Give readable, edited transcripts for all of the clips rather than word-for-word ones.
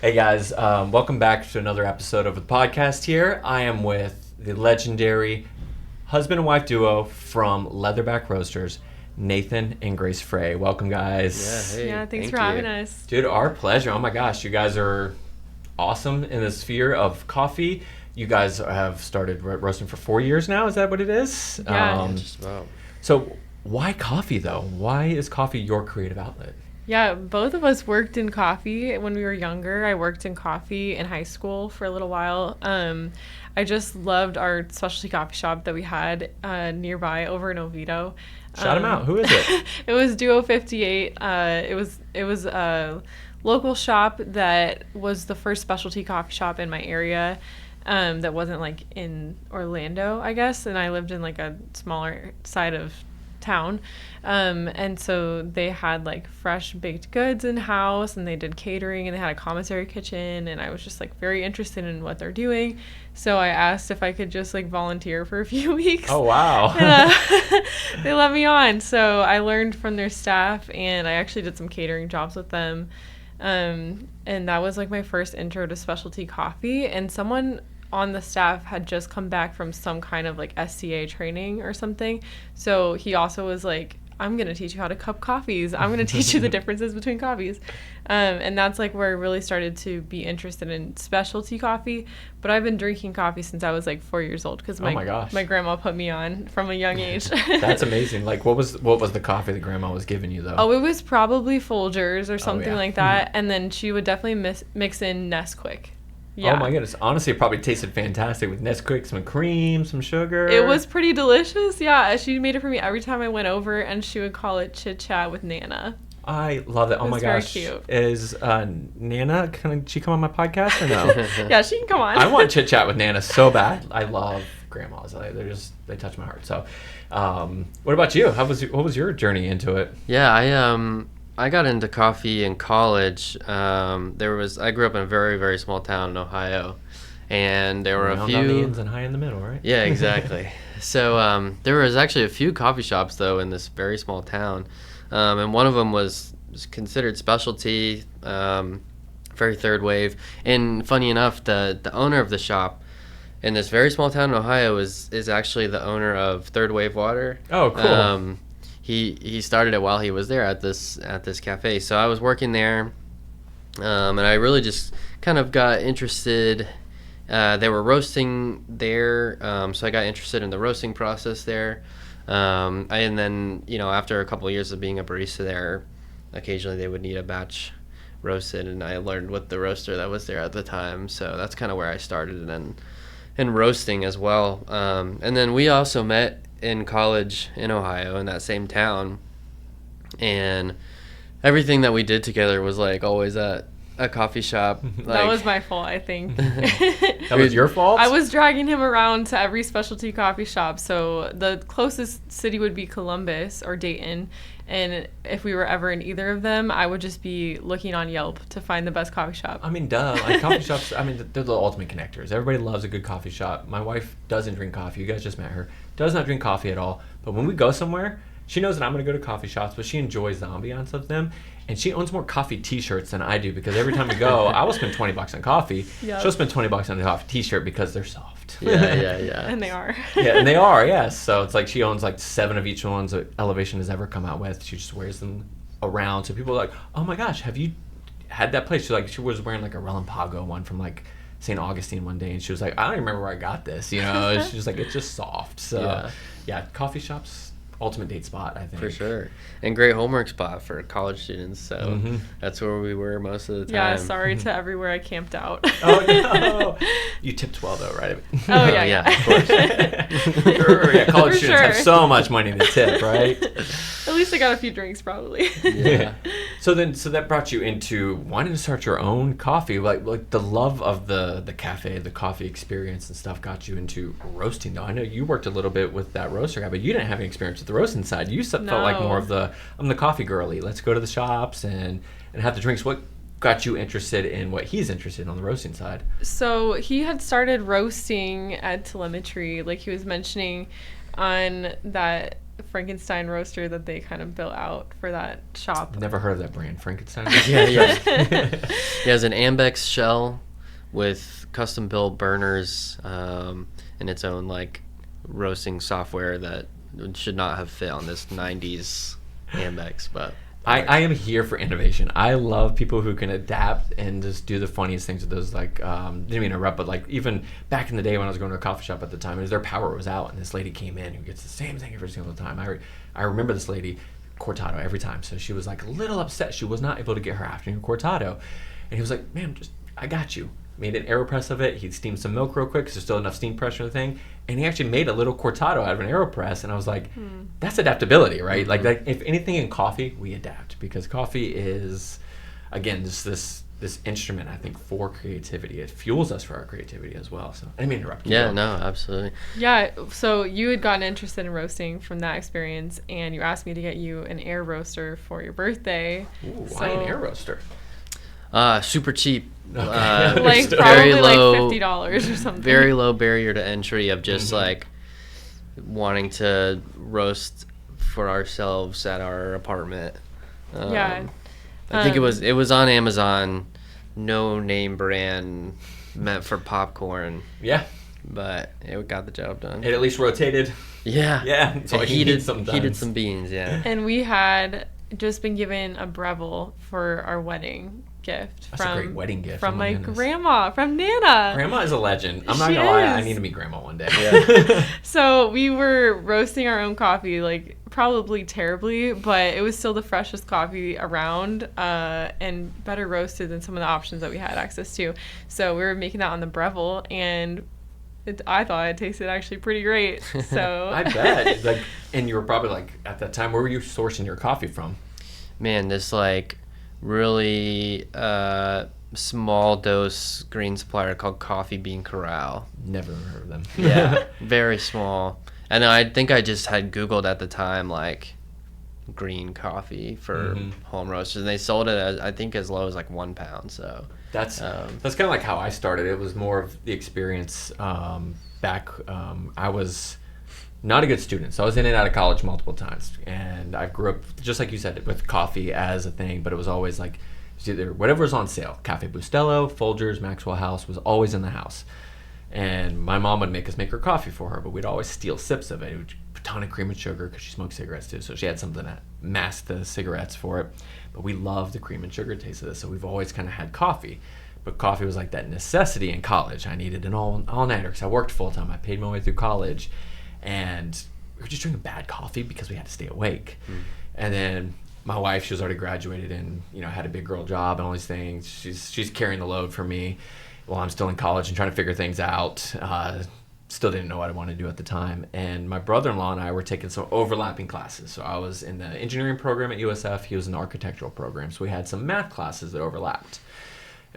Hey guys, welcome back to another episode of the podcast here. I am with the legendary husband and wife duo from Leatherback Roasters, Nathan and Grace Frey. Welcome, guys. Yeah, hey, Thanks thank for you. having us. Dude, our pleasure. Oh my gosh, you guys are awesome in the sphere of coffee. You guys have started roasting for 4 years now. Is that what it is? Yeah. Just about. So why coffee though? Why is coffee your creative outlet? Yeah, both of us worked in coffee when we were younger. I worked in coffee in high school for a little while. I just loved our specialty coffee shop that we had nearby over in Oviedo. Shout them out. Who is it? It was Duo 58. It was a local shop that was the first specialty coffee shop in my area. That wasn't like in Orlando, I guess, and I lived in like a smaller side of town, and so they had like fresh baked goods in house, and they did catering, and they had a commissary kitchen, and I was just like very interested in what they're doing, so I asked if I could just like volunteer for a few weeks. Oh wow. And, they let me on, so I learned from their staff, and I actually did some catering jobs with them, and that was like my first intro to specialty coffee. And someone on the staff had just come back from some kind of like SCA training or something. So he also was like, I'm going to teach you how to cup coffees. I'm going to teach you the differences between coffees. And that's like where I really started to be interested in specialty coffee. But I've been drinking coffee since I was like 4 years old because Oh my gosh. my grandma put me on from a young age. That's amazing. Like, what was the coffee that Grandma was giving you though? Oh, it was probably Folgers or something yeah. like that. And then she would definitely mix in Nesquik. Oh my goodness. Honestly, it probably tasted fantastic with Nesquik, some cream, some sugar. It was pretty delicious. Yeah, she made it for me every time I went over, and she would call it Chit Chat with Nana. I love it. Oh It my was very gosh. cute. Is Nana, can she come on my podcast or no? Yeah, she can come on. I want Chit Chat with Nana so bad. I love grandmas. They touch my heart. So, what about you? What was your journey into it? Yeah, I got into coffee in college. I grew up in a very, very small town in Ohio, and there were a Round on the few. ends and high in the middle, right? Yeah, exactly. So there was actually a few coffee shops though in this very small town, and one of them was considered specialty, very third wave. And funny enough, the owner of the shop in this very small town in Ohio is actually the owner of Third Wave Water. Oh, cool. He started it while he was there at this cafe. So I was working there, and I really just kind of got interested. They were roasting there, so I got interested in the roasting process there. And then after a couple of years of being a barista there, occasionally they would need a batch roasted, and I learned with the roaster that was there at the time. So that's kind of where I started, and roasting as well. And then we also met in college in Ohio in that same town, and everything that we did together was like always at a coffee shop. That was my fault, I think. That was your fault? I was dragging him around to every specialty coffee shop. So the closest city would be Columbus or Dayton. And if we were ever in either of them, I would just be looking on Yelp to find the best coffee shop. I mean, duh. Like, coffee shops, I mean, they're the ultimate connectors. Everybody loves a good coffee shop. My wife doesn't drink coffee. You guys just met her. Does not drink coffee at all. But when we go somewhere, she knows that I'm going to go to coffee shops, but she enjoys the ambiance of them. And she owns more coffee t-shirts than I do, because every time we go, I will spend $20 on coffee. Yep. She'll spend $20 on a coffee t-shirt because they're soft. yeah. And they are. Yeah, and they are, yes. So it's like she owns like 7 of each ones that Elevation has ever come out with. She just wears them around. So people are like, oh my gosh, have you had that place? She was wearing like a Relampago one from like St. Augustine one day, and she was like, I don't even remember where I got this. She was like, it's just soft. So yeah, coffee shops, ultimate date spot, I think. For sure. And great homework spot for college students. So that's where we were most of the time. Yeah, sorry to everywhere I camped out. Oh, no. You tipped well, though, right? Oh, yeah. Of course. Sure, yeah, college For students sure. have so much money to tip, right? At least I got a few drinks, probably. Yeah. So that brought you into wanting to start your own coffee. Like the love of the cafe, the coffee experience and stuff got you into roasting, though. I know you worked a little bit with that roaster guy, but you didn't have any experience with the roasting side. You felt like more of I'm the coffee girly. Let's go to the shops and have the drinks. What got you interested in what he's interested in on the roasting side? So he had started roasting at Telemetry, like he was mentioning on that Frankenstein roaster that they kind of built out for that shop. Never heard of that brand, Frankenstein. Yeah. He has an Ambex shell with custom built burners and its own like roasting software that should not have fit on this 90s Ambex, but I am here for innovation. I love people who can adapt and just do the funniest things with those. Like, didn't mean to interrupt, but like even back in the day when I was going to a coffee shop at the time, their power was out, and this lady came in who gets the same thing every single time. I remember this lady, cortado every time. So she was like a little upset she was not able to get her afternoon cortado, and he was like, "Ma'am, I got you." Made an AeroPress of it. He steamed some milk real quick because there's still enough steam pressure in the thing. And he actually made a little cortado out of an AeroPress. And I was like, that's adaptability, right? Mm-hmm. Like if anything in coffee, we adapt. Because coffee is, again, just this instrument, I think, for creativity. It fuels us for our creativity as well. So I didn't mean to interrupt you. Yeah, no, absolutely. Yeah, so you had gotten interested in roasting from that experience, and you asked me to get you an air roaster for your birthday. Ooh, why an air roaster? Super cheap. Okay. Like Very probably low, like $50 or something. Very low barrier to entry of just like wanting to roast for ourselves at our apartment. Yeah. I think it was on Amazon, no name brand, meant for popcorn, Yeah. but it got the job done. It at least rotated. Yeah. Yeah. So It heated some beans, yeah. And we had just been given a Breville for our wedding gift. That's a great wedding gift. From Oh my my goodness. grandma, from Nana. Grandma is a legend. I'm not She going to lie. I is. need to meet Grandma one day. Yeah. So we were roasting our own coffee, like probably terribly, but it was still the freshest coffee around and better roasted than some of the options that we had access to. So we were making that on the Breville, and I thought it tasted actually pretty great. So I bet. Like, and you were probably like, at that time, where were you sourcing your coffee from? Man, this like really small dose green supplier called Coffee Bean Corral. Never heard of them. Yeah, very small. And I think I just had Googled at the time like green coffee for home roasters, and they sold it I think as low as like £1. So That's kind of like how I started. It was more of the experience back. I was not a good student, so I was in and out of college multiple times, and I grew up just like you said with coffee as a thing. But it was always like it was either whatever was on sale. Cafe Bustelo, Folgers, Maxwell House was always in the house, and my mom would make us make her coffee for her, but we'd always steal sips of it. It would a ton of cream and sugar because she smoked cigarettes too, so she had something that masked the cigarettes for it. But we loved the cream and sugar taste of this, so we've always kind of had coffee. But coffee was like that necessity in college. I needed an all-nighter because I worked full-time. I paid my way through college, and we were just drinking bad coffee because we had to stay awake. And then my wife, she was already graduated and had a big girl job and all these things. She's carrying the load for me while I'm still in college and trying to figure things out. Still didn't know what I wanted to do at the time. And my brother-in-law and I were taking some overlapping classes. So I was in the engineering program at USF. He was in the architectural program. So we had some math classes that overlapped.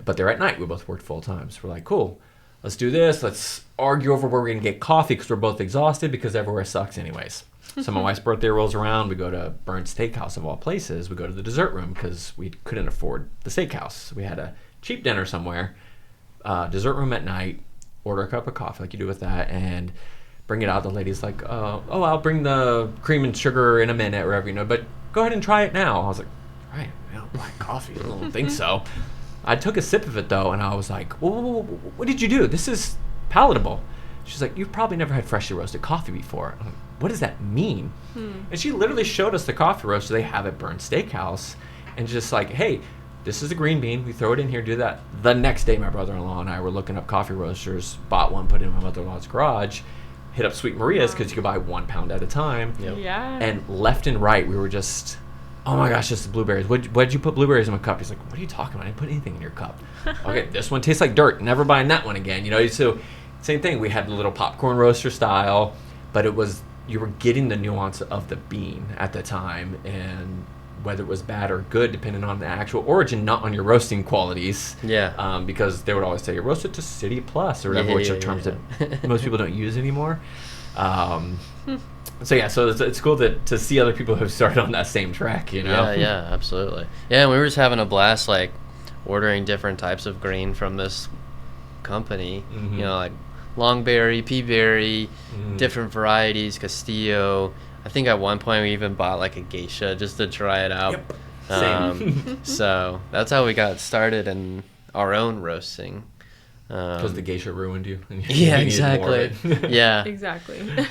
But they're at night. We both worked full time. So we're like, cool, let's do this. Let's argue over where we're going to get coffee because we're both exhausted because everywhere sucks anyways. So my wife's birthday rolls around. We go to Burns Steakhouse of all places. We go to the dessert room because we couldn't afford the steakhouse. So we had a cheap dinner somewhere, dessert room at night, order a cup of coffee like you do with that, and bring it out. The lady's like, oh, I'll bring the cream and sugar in a minute or whatever, but go ahead and try it now. I was like, all right, black coffee. I don't think so. I took a sip of it though, and I was like, whoa, what did you do? This is palatable. She's like, you've probably never had freshly roasted coffee before. I'm like, what does that mean? And she literally showed us the coffee roaster they have at Burns Steakhouse, and just like, hey, this is a green bean. We throw it in here, do that. The next day, my brother-in-law and I were looking up coffee roasters, bought one, put it in my mother-in-law's garage, hit up Sweet Maria's because you could buy 1 pound at a time. Yep. Yeah. And left and right, we were just, oh my gosh, just the blueberries. What'd you put blueberries in my cup? He's like, what are you talking about? I didn't put anything in your cup. Okay, this one tastes like dirt. Never buying that one again. So same thing. We had the little popcorn roaster style, but it was, you were getting the nuance of the bean at the time, and whether it was bad or good depending on the actual origin, not on your roasting qualities. Yeah. Because they would always say, roast it to City Plus or whatever, which are terms that most people don't use anymore. So it's cool to see other people who've started on that same track, Yeah, absolutely. Yeah, and we were just having a blast, like, ordering different types of grain from this company, like longberry, peaberry, different varieties, Castillo, I think at one point we even bought like a geisha just to try it out. Yep. Same. So that's how we got started in our own roasting. Because the geisha ruined you. And Yeah, you needed more exactly. of it. Yeah. Exactly.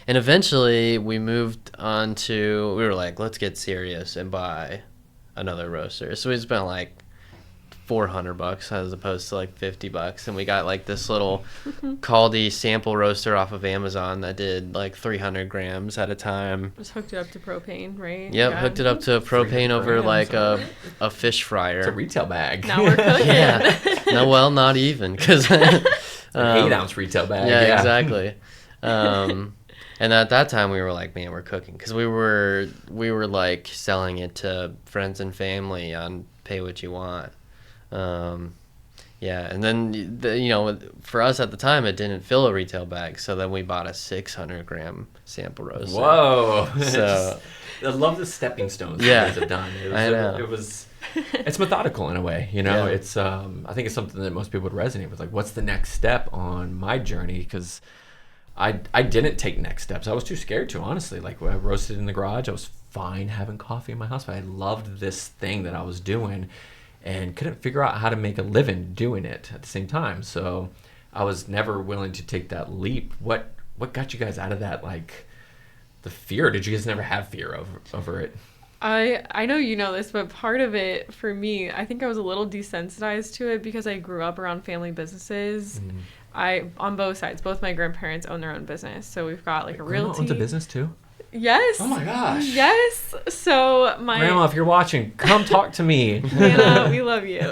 And eventually we moved on to, we were like, let's get serious and buy another roaster. So we spent like $400 as opposed to like $50, and we got like this little Caldi sample roaster off of Amazon that did like 300 grams at a time. Just hooked it up to propane, right? Yep, Yeah. hooked it up to propane over grams, like a fish fryer. It's a retail bag. Now we're cooking. Yeah. No, well, not even, because An 8-ounce retail bag. yeah, exactly. And at that time we were like, man, we're cooking, because we were like selling it to friends and family on pay what you want. Yeah, and then for us at the time it didn't fill a retail bag, so then we bought a 600-gram sample roaster. Whoa. So I love the stepping stones Yeah. you guys have done. I know. It's methodical in a way, Yeah. It's I think it's something that most people would resonate with. Like, what's the next step on my journey? Because I didn't take next steps. I was too scared to, honestly. Like, when I roasted in the garage, I was fine having coffee in my house, but I loved this thing that I was doing and couldn't figure out how to make a living doing it at the same time. So I was never willing to take that leap. What got you guys out of that, like, the fear? Did you guys never have fear over it? I know you know this, but part of it for me, I think I was a little desensitized to it because I grew up around family businesses. On both sides, both my grandparents own their own business, so we've got like a Grandma realty. owns a business too? Yes. Oh my gosh. Yes. So my Grandma, if you're watching, come talk to me. Hannah, we love you.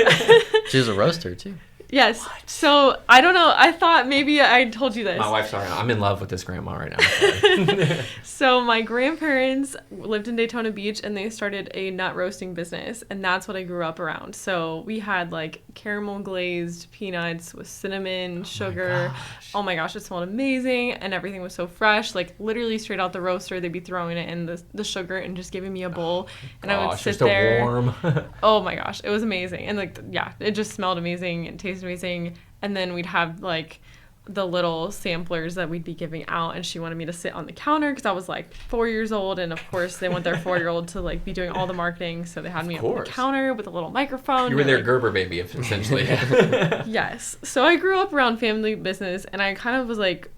she's a roaster too. Yes. So I don't know. I thought maybe I told you this. My wife's sorry. I'm in love with this grandma right now. So my grandparents lived in Daytona Beach, and they started a nut roasting business, and that's what I grew up around. So we had like caramel glazed peanuts with cinnamon, sugar. Oh my gosh, it smelled amazing, and everything was so fresh. Like literally straight out the roaster, they'd be throwing it in the sugar and just giving me a bowl, and I would sit just there. A warm. Oh my gosh, it was amazing. And like, yeah, it just smelled amazing and tasted amazing. And then we'd have like the little samplers that we'd be giving out, and she wanted me to sit on the counter because I was like 4 years old, and of course they want their 4-year-old to like be doing all the marketing, so they had me up on the counter with a little microphone. You were their like, Gerber baby, essentially. yes. So I grew up around family business, and I kind of was like,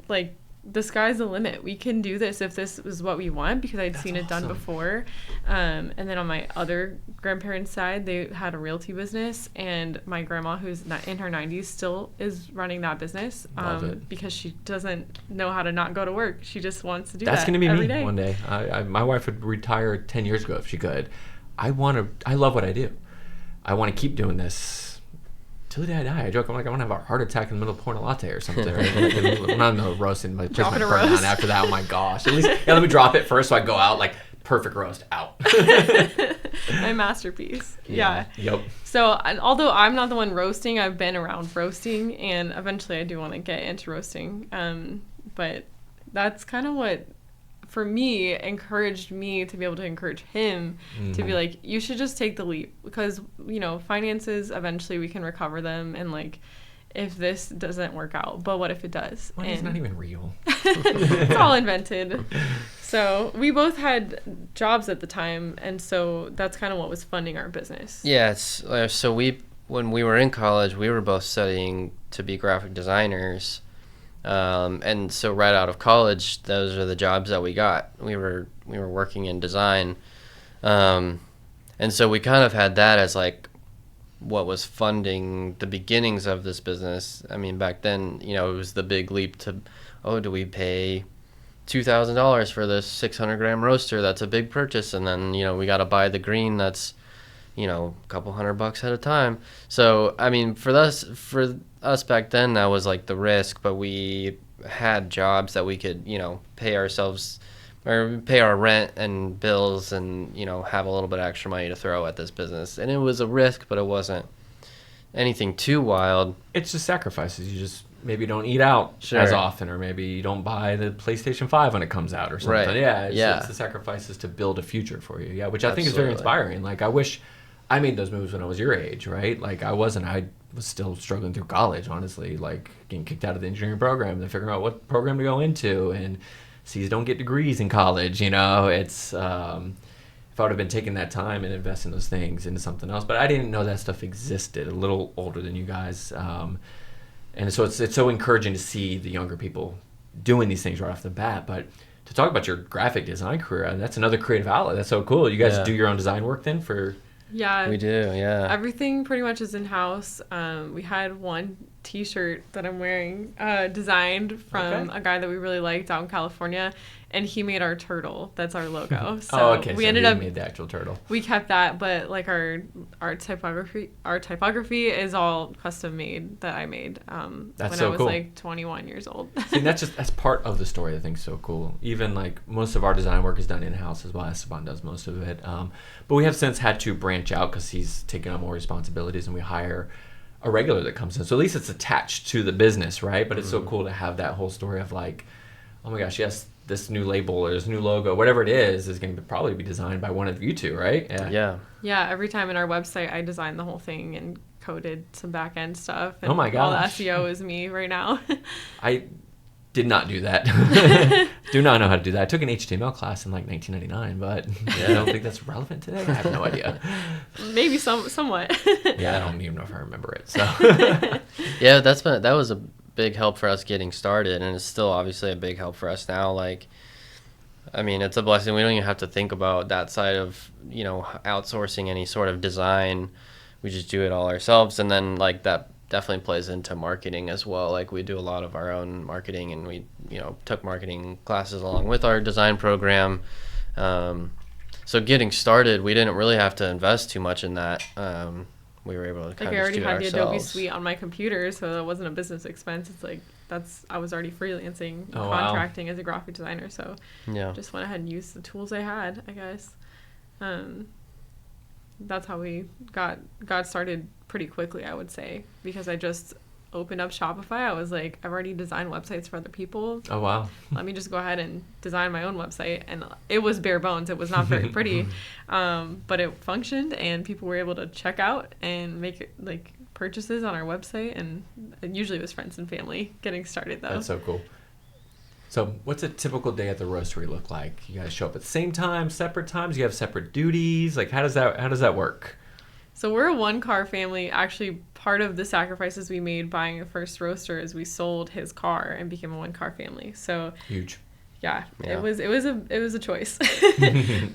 like, the sky's the limit. We can do this if this is what we want, because I'd seen it done before. And then on my other grandparents' side, they had a realty business, and my grandma, who's in her 90s, still is running that business. Love it. Because she doesn't know how to not go to work. She just wants to do That's that going to be every me day. one day. My wife would retire 10 years ago if she could. I love what I do. I want to keep doing this till the day I die. I joke, I'm like, I want to have a heart attack in the middle of pouring a latte or something. When I'm no roasting, my place might burn down after that. Oh my gosh. At least let me drop it first so I go out like perfect roast out. My masterpiece. Yeah. Yep. So although I'm not the one roasting, I've been around roasting, and eventually I do want to get into roasting. But that's kind of what, for me, encouraged me to be able to encourage him to be like, you should just take the leap, because finances, eventually we can recover them, and like, if this doesn't work out, but what if it does? Money's not even real. It's all invented. So we both had jobs at the time, and so that's kind of what was funding our business. Yes. So when we were in college, we were both studying to be graphic designers. And so right out of college, those are the jobs that we got. We were working in design. And so we kind of had that as like what was funding the beginnings of this business. I mean, back then, it was the big leap to, do we pay $2,000 for this 600-gram roaster? That's a big purchase. And then, we got to buy the green that's, a couple $100 at a time. So, I mean, for us back then, that was like the risk, but we had jobs that we could, pay ourselves or pay our rent and bills and, have a little bit of extra money to throw at this business. And it was a risk, but it wasn't anything too wild. It's just sacrifices. You just maybe don't eat out as often, or maybe you don't buy the PlayStation 5 when it comes out or something. Right. It's the sacrifices to build a future for you. Yeah, which I think is very inspiring. Like, I wish I made those moves when I was your age, right? Like, I was still struggling through college, honestly, like getting kicked out of the engineering program and then figuring out what program to go into and C's don't get degrees in college, it's if I would have been taking that time and investing those things into something else, but I didn't know that stuff existed. A little older than you guys, and so it's so encouraging to see the younger people doing these things right off the bat. But to talk about your graphic design career, that's another creative outlet. That's so cool. You guys do your own design work then for? Yeah, we do. Yeah, everything pretty much is in house. We had one T-shirt that I'm wearing designed from a guy that we really liked out in California, and he made our turtle. That's our logo. So we ended up made the actual turtle. We kept that, but like our typography is all custom made that I made when I was like 21 years old. See, that's part of the story. I think so cool. Even like most of our design work is done in house as well. Esteban does most of it, but we have since had to branch out because he's taken on more responsibilities, and we hire a regular that comes in. So at least it's attached to the business, right? But it's so cool to have that whole story of like, oh my gosh, yes, this new label or this new logo, whatever it is going to probably be designed by one of you two, right? Yeah, every time in our website, I designed the whole thing and coded some back end stuff. And oh my gosh. All the SEO is me right now. I did not do that. Do not know how to do that. I took an HTML class in like 1999, but I don't think that's relevant today. I have no idea. Maybe somewhat. Yeah, I don't even know if I remember it. So yeah, that was a big help for us getting started, and it's still obviously a big help for us now. Like, I mean, it's a blessing. We don't even have to think about that side of, outsourcing any sort of design. We just do it all ourselves, and then like that definitely plays into marketing as well. Like, we do a lot of our own marketing, and we took marketing classes along with our design program. So getting started, we didn't really have to invest too much in that. We were able to kind of I already do it had ourselves. the Adobe Suite on my computer, so that wasn't a business expense. It's like I was already freelancing, contracting as a graphic designer, so just went ahead and used the tools I had, I guess. That's how we got started pretty quickly, I would say, because I just opened up Shopify. I was like, I've already designed websites for other people. Oh wow. Let me just go ahead and design my own website. And it was bare bones. It was not very pretty, but it functioned, and people were able to check out and make like purchases on our website. And usually it was friends and family getting started though. That's so cool. So what's a typical day at the roastery look like? You guys show up at the same time, separate times? You have separate duties? Like how does that work? So we're a one-car family. Actually, part of the sacrifices we made buying a first roaster is we sold his car and became a one-car family. So huge. Yeah. It was a choice,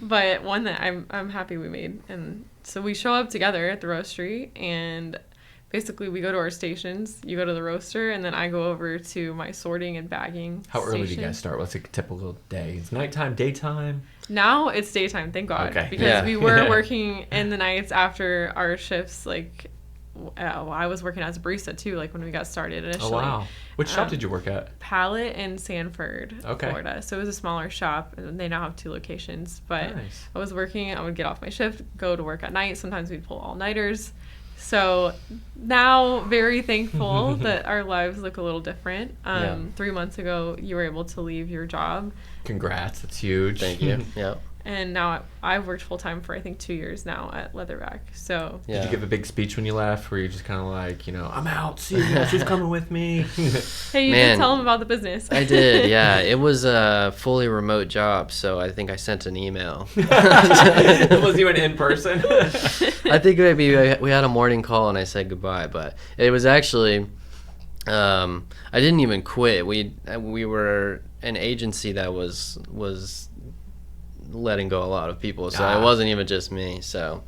but one that I'm happy we made. And so we show up together at the roastery, and basically we go to our stations. You go to the roaster, and then I go over to my sorting and bagging. How early do you guys start? What's a typical day? It's nighttime, daytime? Now it's daytime, thank God. Okay. Because we were working in the nights after our shifts. Like, I was working as a barista too, like when we got started initially. Oh, wow. Which shop did you work at? Pallet in Sanford, Florida. So it was a smaller shop, and they now have 2 locations. But nice. I was working, I would get off my shift, go to work at night. Sometimes we'd pull all-nighters. So now, very thankful that our lives look a little different. 3 months ago, you were able to leave your job. Congrats, that's huge. Thank you. Yeah. And now I've worked full time for I think 2 years now at Leatherback. So did you give a big speech when you left? Where you just kind of like, I'm out. See you guys. Who's coming with me? Hey, you did tell them about the business. I did. Yeah, it was a fully remote job, so I think I sent an email. Was you in person? I think maybe we had a morning call and I said goodbye, but it was actually. I didn't even quit. We were an agency that was letting go a lot of people, so it wasn't even just me. So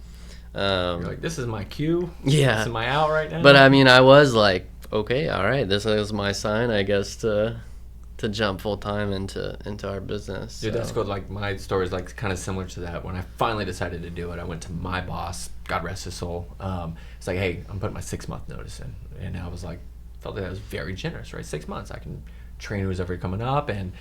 you're like, this is my cue. Yeah, this is my out right now. But I mean, I was like, okay, all right, this is my sign, I guess, to jump full time into our business. Dude, that's good. Like my story is like kind of similar to that. When I finally decided to do it, I went to my boss, God rest his soul. It's like, hey, I'm putting my 6-month notice in, and I was like, felt like that was very generous, right? 6 months, I can train who's ever coming up. And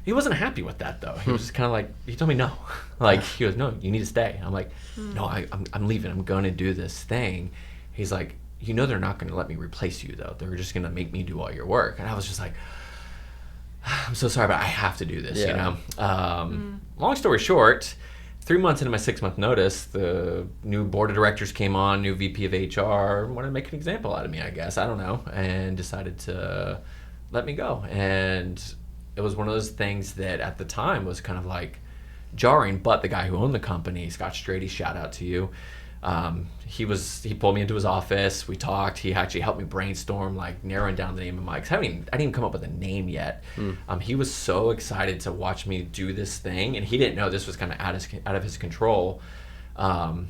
he wasn't happy with that though. He was just kind of like, he told me no. Like he goes, no, you need to stay. I'm like, no, I'm leaving. I'm going to do this thing. He's like, they're not going to let me replace you though. They're just going to make me do all your work. And I was just like, I'm so sorry, but I have to do this. Long story short, 3 months into my 6-month notice, the new board of directors came on, new VP of HR, wanted to make an example out of me, I guess. I don't know. And decided to let me go. And it was one of those things that at the time was kind of like jarring. But the guy who owned the company, Scott Strady, shout out to you. He pulled me into his office. We talked. He actually helped me brainstorm, like narrowing down the name of Mike's. I didn't even come up with a name yet. He was so excited to watch me do this thing, and he didn't know this was kind of out of his control. And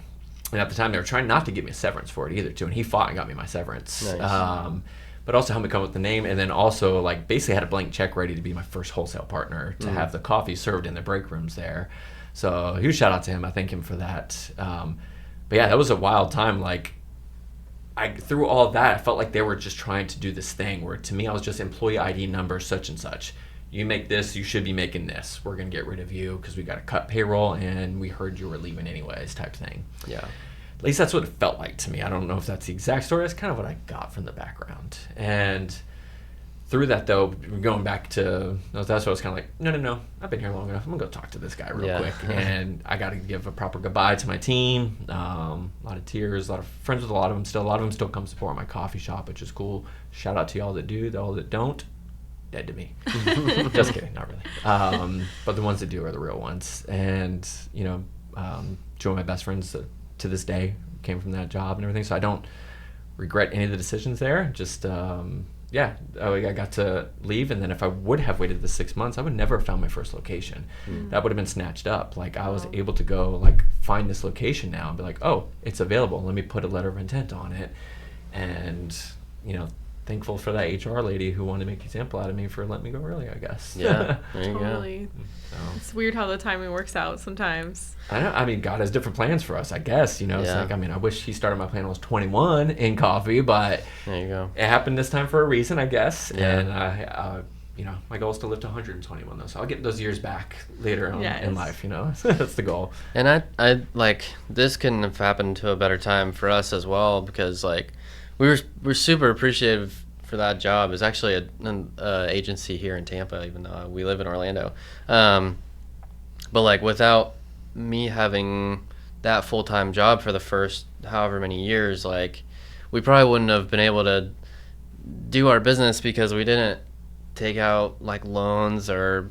at the time, they were trying not to give me a severance for it either, too. And he fought and got me my severance. Nice. But also helped me come up with the name, and then also like basically had a blank check ready to be my first wholesale partner to have the coffee served in the break rooms there. So huge shout out to him. I thank him for that. But yeah, that was a wild time. Like, through all of that, I felt like they were just trying to do this thing where, to me, I was just employee ID number such and such. You make this, you should be making this. We're going to get rid of you because we got to cut payroll, and we heard you were leaving anyways, type thing. Yeah. At least that's what it felt like to me. I don't know if that's the exact story. That's kind of what I got from the background. And through that, though, going back to, that's what I was kind of like, no, I've been here long enough. I'm going to go talk to this guy real quick. And I got to give a proper goodbye to my team. A lot of tears, a lot of friends with a lot of them still. A lot of them still come support my coffee shop, which is cool. Shout out to y'all that do. All that don't, dead to me. Just kidding, not really. But the ones that do are the real ones. And, two of my best friends to this day came from that job and everything. So I don't regret any of the decisions there. Just, I got to leave, and then if I would have waited the 6 months, I would never have found my first location. That would have been snatched up. Like, I was able to go, like, find this location now and be like, oh, it's available. Let me put a letter of intent on it. And, thankful for that HR lady who wanted to make an example out of me for letting me go early, I guess. Yeah, there you Totally. go. So, It's weird how the timing works out sometimes. I mean, God has different plans for us, I guess. It's like, I wish he started my plan when I was 21 in coffee, but There you go. it happened this time for a reason, I guess. Yeah. And my goal is to live to 121, though, so I'll get those years back later on Yes. in life. That's the goal. And I like, this couldn't have happened to a better time for us as well, because like we're super appreciative for that job. It's actually an agency here in Tampa, even though we live in Orlando. But like, without me having that full-time job for the first however many years, like, we probably wouldn't have been able to do our business, because we didn't take out like loans or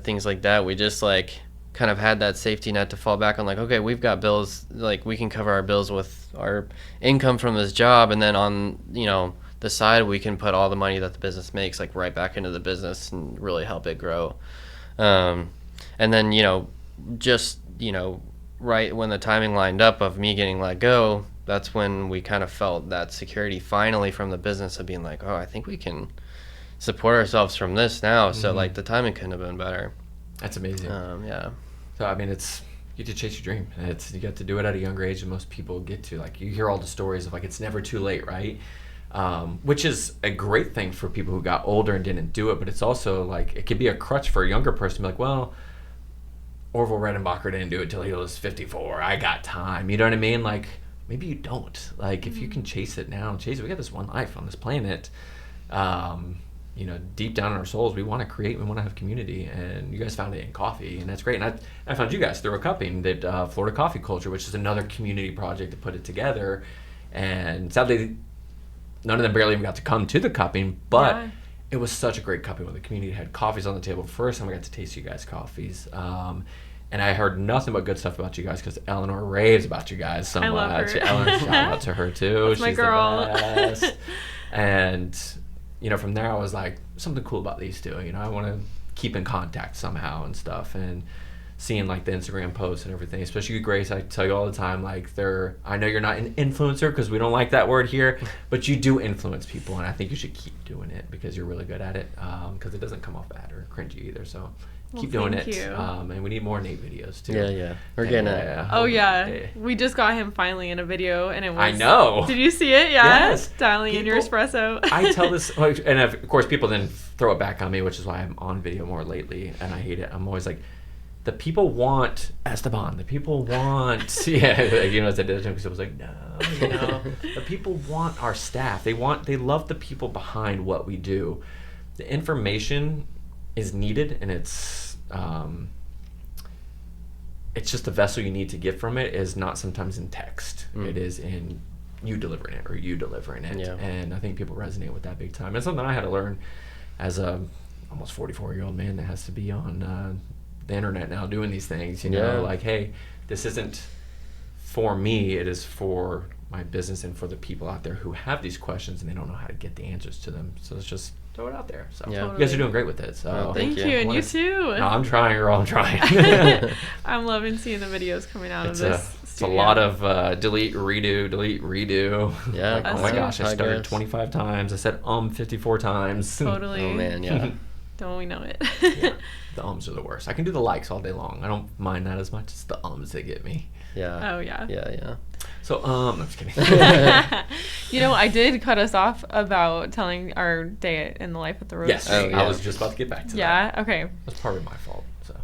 things like that. We just like kind of had that safety net to fall back on, like, okay, we've got bills, like we can cover our bills with our income from this job, and then on the side we can put all the money that the business makes like right back into the business and really help it grow. And then just right when the timing lined up of me getting let go, that's when we kind of felt that security finally from the business of being like, oh, I think we can support ourselves from this now. So like, the timing couldn't have been better. That's amazing. Yeah. So it's, you get to chase your dream. You get to do it at a younger age than most people get to. Like, you hear all the stories of like, it's never too late, right? Which is a great thing for people who got older and didn't do it, but it's also like, it could be a crutch for a younger person to be like, well, Orville Redenbacher didn't do it till he was 54. I got time. You know what I mean? Like, maybe you don't. Like, if you can chase it now, we got this one life on this planet. Deep down in our souls, we want to create, we want to have community, and you guys found it in coffee, and that's great. And I found you guys through a cupping that Florida Coffee Culture, which is another community project to put it together. And sadly, none of them barely even got to come to the cupping, but it was such a great cupping when the community had coffees on the table. First time I got to taste you guys' coffees. And I heard nothing but good stuff about you guys, because Eleanor raves about you guys so I much. love her. Eleanor, shout out to her too. That's my girl. The best. And from there I was like, something cool about these two. I want to keep in contact somehow and stuff. And seeing like the Instagram posts and everything, especially you, Grace, I tell you all the time, like, I know you're not an influencer because we don't like that word here, but you do influence people, and I think you should keep doing it because you're really good at it, because it doesn't come off bad or cringy either. So keep doing it. You. And we need more Nate videos too. Yeah. We're getting it. Oh yeah, we just got him finally in a video, and it was. I know. Did you see it? Yeah. Yes. Dialing in your espresso. I tell this, and of course people then throw it back on me, which is why I'm on video more lately, and I hate it. I'm always like, the people want Esteban. The people want, as I did it because it was like, no, the people want our staff. They love the people behind what we do. The information is needed, and it's just the vessel you need to get from it is not sometimes in text. It is in you delivering it. And I think people resonate with that big time. It's something I had to learn as a almost 44-year-old man that has to be on the internet now doing these things, you know, like, hey, this isn't for me, it is for my business and for the people out there who have these questions and they don't know how to get the answers to them. So let's just throw it out there. So you guys are doing great with it. So thank you. And you too. No, I'm trying, girl. I'm trying. I'm loving seeing the videos coming out of this. It's a lot of delete, redo. Yeah. Like, oh my gosh, I started 25 times. I said 54 times. Totally. Oh man, yeah. Don't we know it? Yeah. The ums are the worst. I can do the likes all day long. I don't mind that as much. It's the ums that get me. Yeah. Oh yeah. Yeah. So I'm just kidding. You know, I did cut us off about telling our day in the life at the Roastery. Yes, I was just about to get back to that. Yeah. Okay. That's probably my fault. So.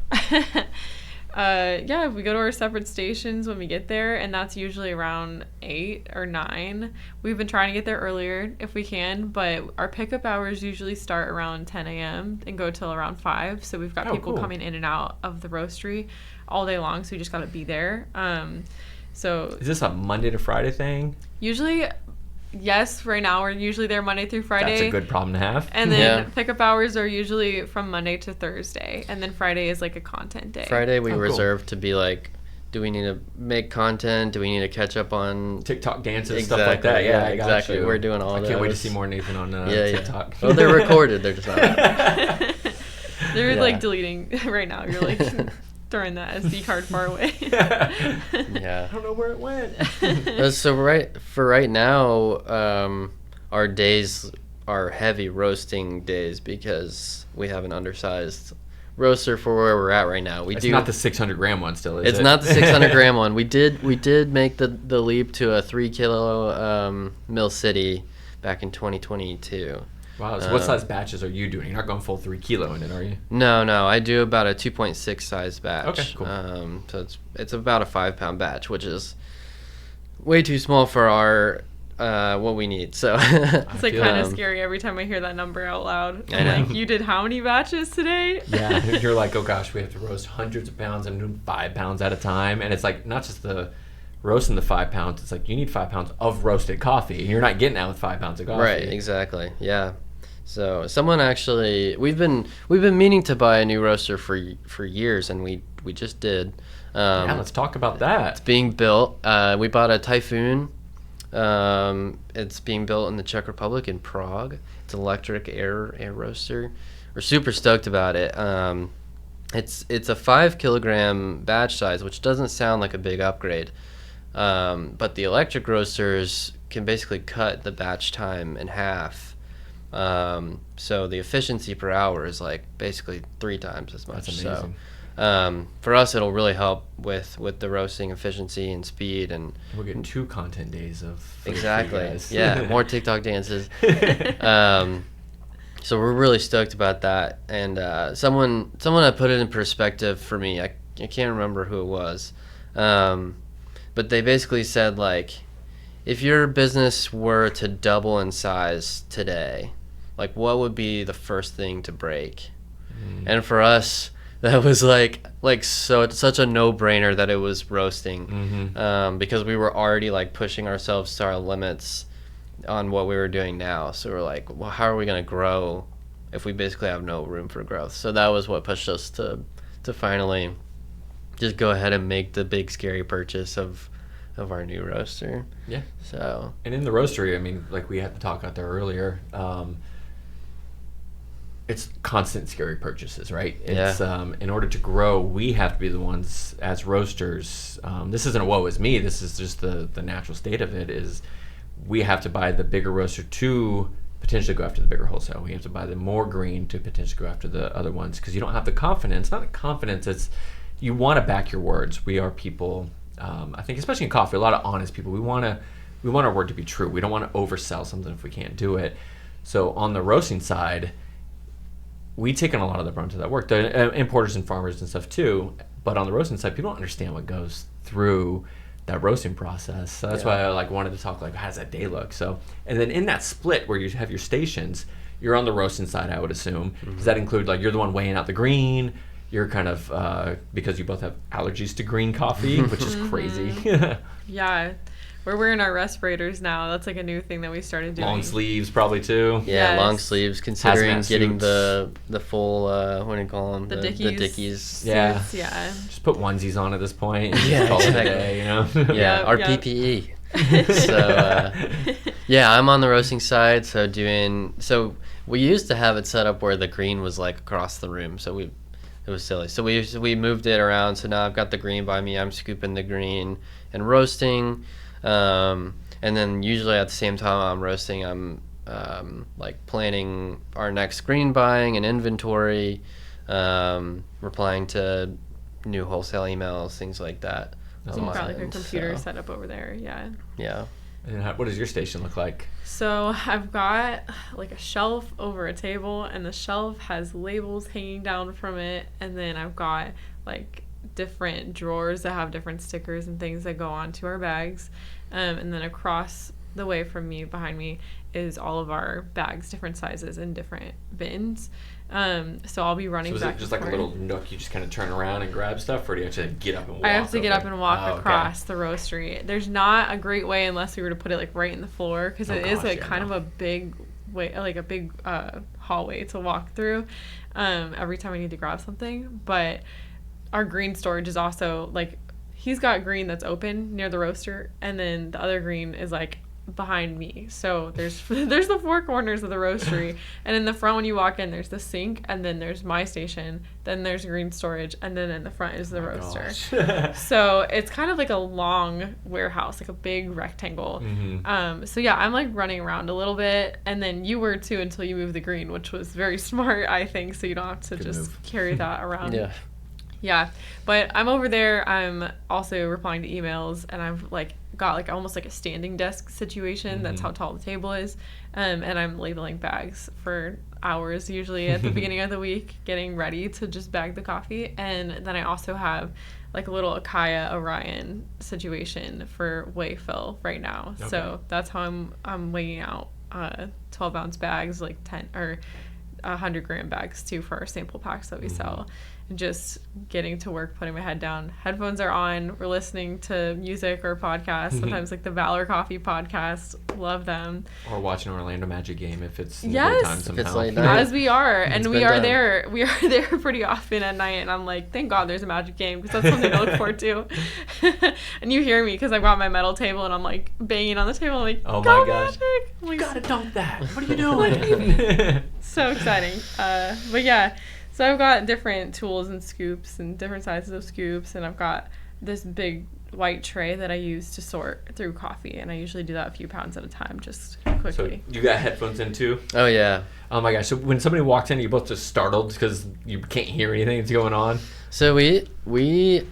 Yeah, we go to our separate stations when we get there, and that's usually around 8 or 9. We've been trying to get there earlier if we can, but our pickup hours usually start around 10 a.m. and go till around 5. So we've got people coming in and out of the Roastery all day long, so we just got to be there. So is this a Monday to Friday thing? Usually, yes. Right now, we're usually there Monday through Friday. That's a good problem to have. And then pickup hours are usually from Monday to Thursday, and then Friday is like a content day. Friday we reserve to be like, do we need to make content? Do we need to catch up on TikTok dances, stuff like that? Yeah, exactly. We're doing all those. I can't wait to see more Nathan on TikTok. Well, they're recorded. They're just not. They're like deleting right now. You're like throwing that SD card far away. Yeah. I don't know where it went. So right now, our days are heavy roasting days because we have an undersized roaster for where we're at right now. It's not the 600 gram one still, is it? It's not the 600 gram one. We did make the leap to a 3 kilo Mill City back in 2022. Wow. So what size batches are you doing? You're not going full 3 kilo in it, are you? No. I do about a 2.6 size batch. Okay, cool. So it's about a 5-pound batch, which is way too small for our what we need. So it's like kind of scary every time I hear that number out loud. I'm like, you did how many batches today? Yeah. You're like, oh gosh, we have to roast hundreds of pounds and do 5 pounds at a time. And it's like not just the roasting the 5 pounds. It's like you need 5 pounds of roasted coffee. You're not getting that with 5 pounds of coffee. Right. Exactly. Yeah. So someone actually, we've been meaning to buy a new roaster for years, and we just did. Yeah, let's talk about that. It's being built. We bought a Typhoon. It's being built in the Czech Republic in Prague. It's an electric air roaster. We're super stoked about it. It's a 5 kilogram batch size, which doesn't sound like a big upgrade. But the electric roasters can basically cut the batch time in half. So the efficiency per hour is like basically 3 times as much. That's amazing. So for us, it'll really help with the roasting efficiency and speed, and we're getting 2 content days of exactly. Yeah, more TikTok dances. So we're really stoked about that. And someone had put it in perspective for me. I can't remember who it was, but they basically said, like, if your business were to double in size today, like, what would be the first thing to break? And for us, that was like such a no-brainer that it was roasting, because we were already like pushing ourselves to our limits on what we were doing now. So we're like, well, how are we going to grow if we basically have no room for growth? So that was what pushed us to finally just go ahead and make the big scary purchase of our new roaster. Yeah. So. And in the Roastery, I mean, like we had the talk out there earlier, it's constant scary purchases, right? It's in order to grow, we have to be the ones as roasters. This isn't a woe is me. This is just the natural state of it. Is we have to buy the bigger roaster to potentially go after the bigger wholesale. We have to buy the more green to potentially go after the other ones, because you don't have the confidence. Not the confidence. It's you want to back your words. We are people. I think especially in coffee, a lot of honest people. We want our word to be true. We don't want to oversell something if we can't do it. So on the roasting side, we take on a lot of the brunt of that work. The importers and farmers and stuff too. But on the roasting side, people don't understand what goes through that roasting process. So that's why I wanted to talk how does that day look. So and then in that split where you have your stations, you're on the roasting side, I would assume. Does that include you're the one weighing out the green? You're kind of because you both have allergies to green coffee, which is crazy. Yeah. We're wearing our respirators now. That's like a new thing that we started doing. Long sleeves probably too. Yeah, Yes. long sleeves. Considering Hazmat getting suits. the full what do you call them? The The Dickies. Dickies. Yeah. Suits, yeah. Just put onesies on at this point. And Yeah, just call it a exactly. day, you know. Yeah, Yep, our yep. PPE. So yeah, I'm on the roasting side. So we used to have it set up where the green was like across the room. So it was silly. So we moved it around. So now I've got the green by me. I'm scooping the green and roasting. And then usually at the same time I'm roasting, I'm like planning our next green buying and inventory, replying to new wholesale emails, things like that. So you've got like a And computer so, set up over there, yeah. Yeah. And what does your station look like? So I've got like a shelf over a table, and the shelf has labels hanging down from it, and then I've got like different drawers that have different stickers and things that go onto our bags, and then across the way from me, behind me, is all of our bags, different sizes and different bins. So I'll be running So is back it just and like a forth. little nook you just kind of turn around and grab stuff, or do you actually get up and walk? I have to get up and walk Oh, okay. across the roastery. There's not a great way unless we were to put it like right in the floor, because Oh, it is gosh, like yeah, kind no. of a big way, like a big hallway to walk through every time I need to grab something. But our green storage is also like, he's got green that's open near the roaster, and then the other green is like behind me. So there's the four corners of the roastery, and in the front when you walk in, there's the sink, and then there's my station, then there's green storage, and then in the front is the roaster. Gosh. So it's kind of like a long warehouse, like a big rectangle. Mhm. So yeah, I'm like running around a little bit, and then you were too until you moved the green, which was very smart, I think, so you don't have to Good just move. carry that around. Yeah. Yeah, but I'm over there. I'm also replying to emails, and I've like got like almost like a standing desk situation. That's how tall the table is, and I'm labeling bags for hours usually at the beginning of the week, getting ready to just bag the coffee. And then I also have like a little Akaya Orion situation for weigh fill right now. Okay. So that's how I'm weighing out 12-ounce bags, like 10 or 100-gram bags too, for our sample packs that we sell. And just getting to work, putting my head down. Headphones are on. We're listening to music or podcasts. Sometimes like the Valor Coffee podcast. Love them. Or watch an Orlando Magic game if it's in the Yes. daytime If somehow. it's late night. As we are, and It's we been are done. there. We are there pretty often at night, and I'm like, thank God there's a Magic game, because that's something to look forward to. And you hear me because I got my metal table, and I'm like banging on the table. I'm like, Oh go my gosh. Magic! I'm like, Gotta dump that. What are you doing? so exciting. But yeah, so I've got different tools and scoops and different sizes of scoops, and I've got this big white tray that I use to sort through coffee, and I usually do that a few pounds at a time, just So quickly. you got headphones in too? Oh yeah. Oh my gosh! So when somebody walks in, you both just startled because you can't hear anything that's going on. So we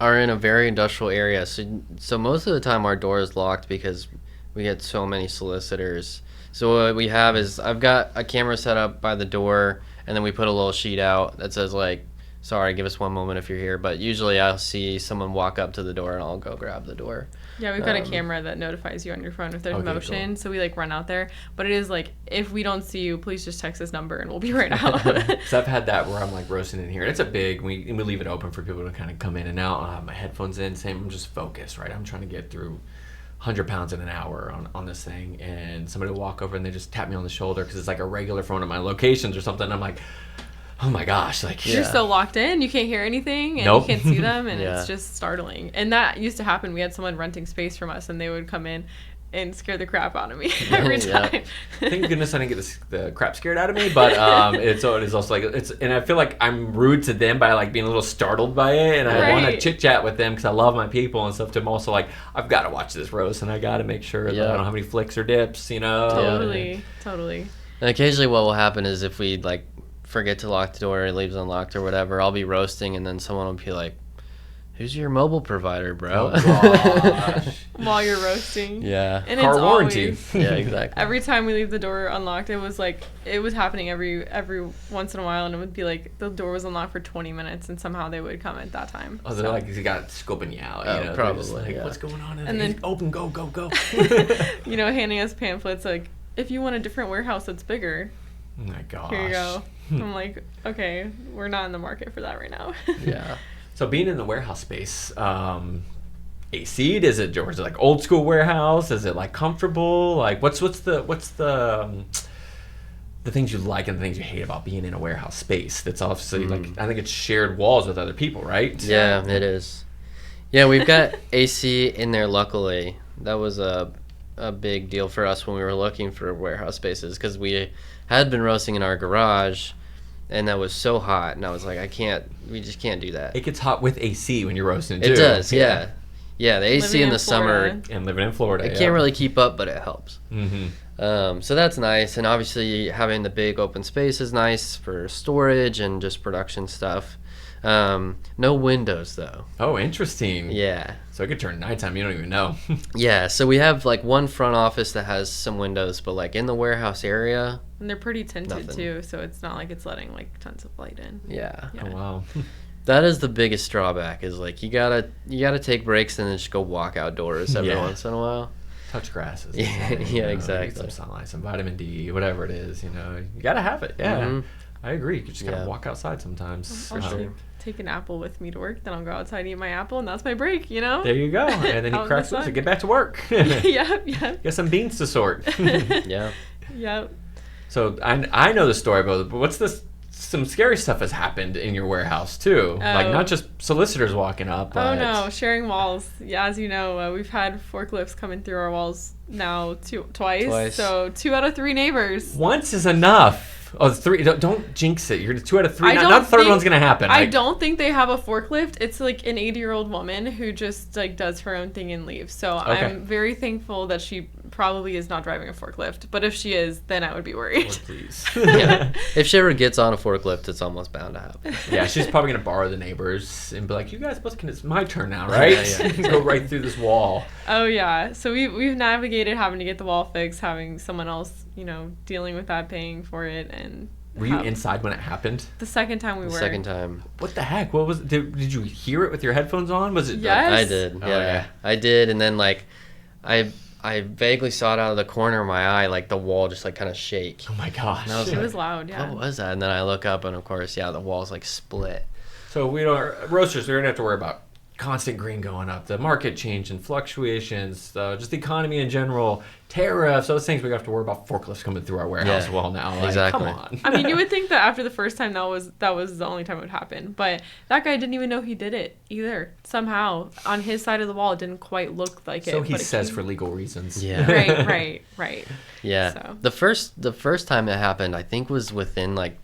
are in a very industrial area. So most of the time our door is locked because we get so many solicitors. So what we have is I've got a camera set up by the door, and then we put a little sheet out that says like, sorry, give us one moment if you're here. But usually I'll see someone walk up to the door and I'll go grab the door. Yeah, we've got a camera that notifies you on your phone if there's Okay, motion, cool. so we like run out there. But it is like, if we don't see you, please just text this number and we'll be right out. So I've had that where I'm like roasting in here. It's a big. We leave it open for people to kind of come in and out. I have my headphones in. Same. I'm just focused, right? I'm trying to get through 100 pounds in an hour on this thing, and somebody will walk over and they just tap me on the shoulder because it's like a regular phone at my locations or something. And I'm like, oh my gosh, like You're Yeah. so locked in, you can't hear anything, and Nope. you can't see them, and Yeah. it's just startling. And that used to happen. We had someone renting space from us, and they would come in and scare the crap out of me every Yeah. time. Thank goodness I didn't get the crap scared out of me, but it is also like and I feel like I'm rude to them by like being a little startled by it, and I want to Right. chit chat with them because I love my people and stuff. To I'm also like I've got to watch this roast, and I got to make sure that I Yeah. don't have any flicks or dips, you know. Totally. And occasionally what will happen is if we like forget to lock the door, it leaves unlocked or whatever, I'll be roasting and then someone will be like, who's your mobile provider, bro? Oh, gosh. While you're roasting. Yeah. And Car it's warranty. always, Yeah, exactly. every time we leave the door unlocked, it was happening every once in a while, and it would be like the door was unlocked for 20 minutes, and somehow they would come at that time. Oh, they're like you got scoping you out. Oh, You know? They're probably, just like, yeah. what's going on? And then- open, go. Handing us pamphlets like, if you want a different warehouse that's bigger, Oh my gosh. here you go. I'm like, okay, we're not in the market for that right now. Yeah. So being in the warehouse space, AC'd? Is it, or is it like old school warehouse? Is it like comfortable? Like what's the things you like and the things you hate about being in a warehouse space? That's obviously like, I think it's shared walls with other people, right? Yeah, it is. Yeah, we've got AC in there. Luckily, that was a big deal for us when we were looking for warehouse spaces, because we had been roasting in our garage, and that was so hot, and I was like, we just can't do that. It gets hot with AC when you're roasting too. It does, yeah. Yeah, the AC Living in the in summer, Florida. And living in Florida, it can't really keep up, but it helps. Mm-hmm. So that's nice, and obviously having the big open space is nice for storage and just production stuff. No windows though. Oh, interesting. Yeah. So it could turn nighttime. You don't even know. Yeah. So we have like one front office that has some windows, but like in the warehouse area. And they're pretty tinted Nothing. too, so it's not like it's letting like tons of light in. Yeah. Yeah. Oh wow. That is the biggest drawback. Is like you gotta take breaks and then just go walk outdoors every once in a while. Touch grasses. Yeah, You know, exactly. Get some sunlight, some vitamin D, whatever it is. You know, you gotta have it. Yeah. Mhm. I agree. You just gotta Yeah. walk outside sometimes. I'll sure. take an apple with me to work, then I'll go outside and eat my apple, and that's my break, you know? There you go. And then Out you in crack the loose sun. and get back to work. Yep, yep. Get some beans to sort. Yeah. Yep. So I know the story, but what's this? Some scary stuff has happened in your warehouse too. Like Oh. not just solicitors walking up. Oh But no, sharing walls. Yeah, as you know, we've had forklifts coming through our walls now twice. So 2 out of 3 neighbors. Once is enough. Oh, 3. Don't jinx it. You're 2 out of 3. I Not don't the third think- one's gonna happen. I Like, don't think they have a forklift. It's like an 80-year-old woman who just like does her own thing and leaves. So Okay. I'm very thankful that she probably is not driving a forklift. But if she is, then I would be worried. Lord, please. Yeah. If she ever gets on a forklift, it's almost bound to happen. Yeah, she's probably gonna borrow the neighbors and be like, "You guys both can. It's my turn now, right? Yeah. Go right through this wall." Oh yeah. So we've navigated having to get the wall fixed, having someone else, dealing with that, paying for it, and Were you inside when it happened? the second time we The were. second time. What the heck? What was? Did you hear it with your headphones on? Was it? Yes. I did. Oh, Yeah. yeah. I did, and then like I vaguely saw it out of the corner of my eye, like the wall just like kind of shake. Oh my gosh. And I was It like, was loud, yeah. What was that? And then I look up, and of course, yeah, the wall's like split. So we don't roasters. We don't have to worry about constant green going up, the market change and fluctuations, just the economy in general, tariffs, those things. We have to worry about forklifts coming through our warehouse Yeah, wall now. Like, exactly. Come on. I mean, you would think that after the first time that was the only time it would happen, but that guy didn't even know he did it either. Somehow, on his side of the wall, it didn't quite look like it. So he but it says came- for legal reasons. Yeah. Right. Yeah. So. The first time it happened, I think, was within like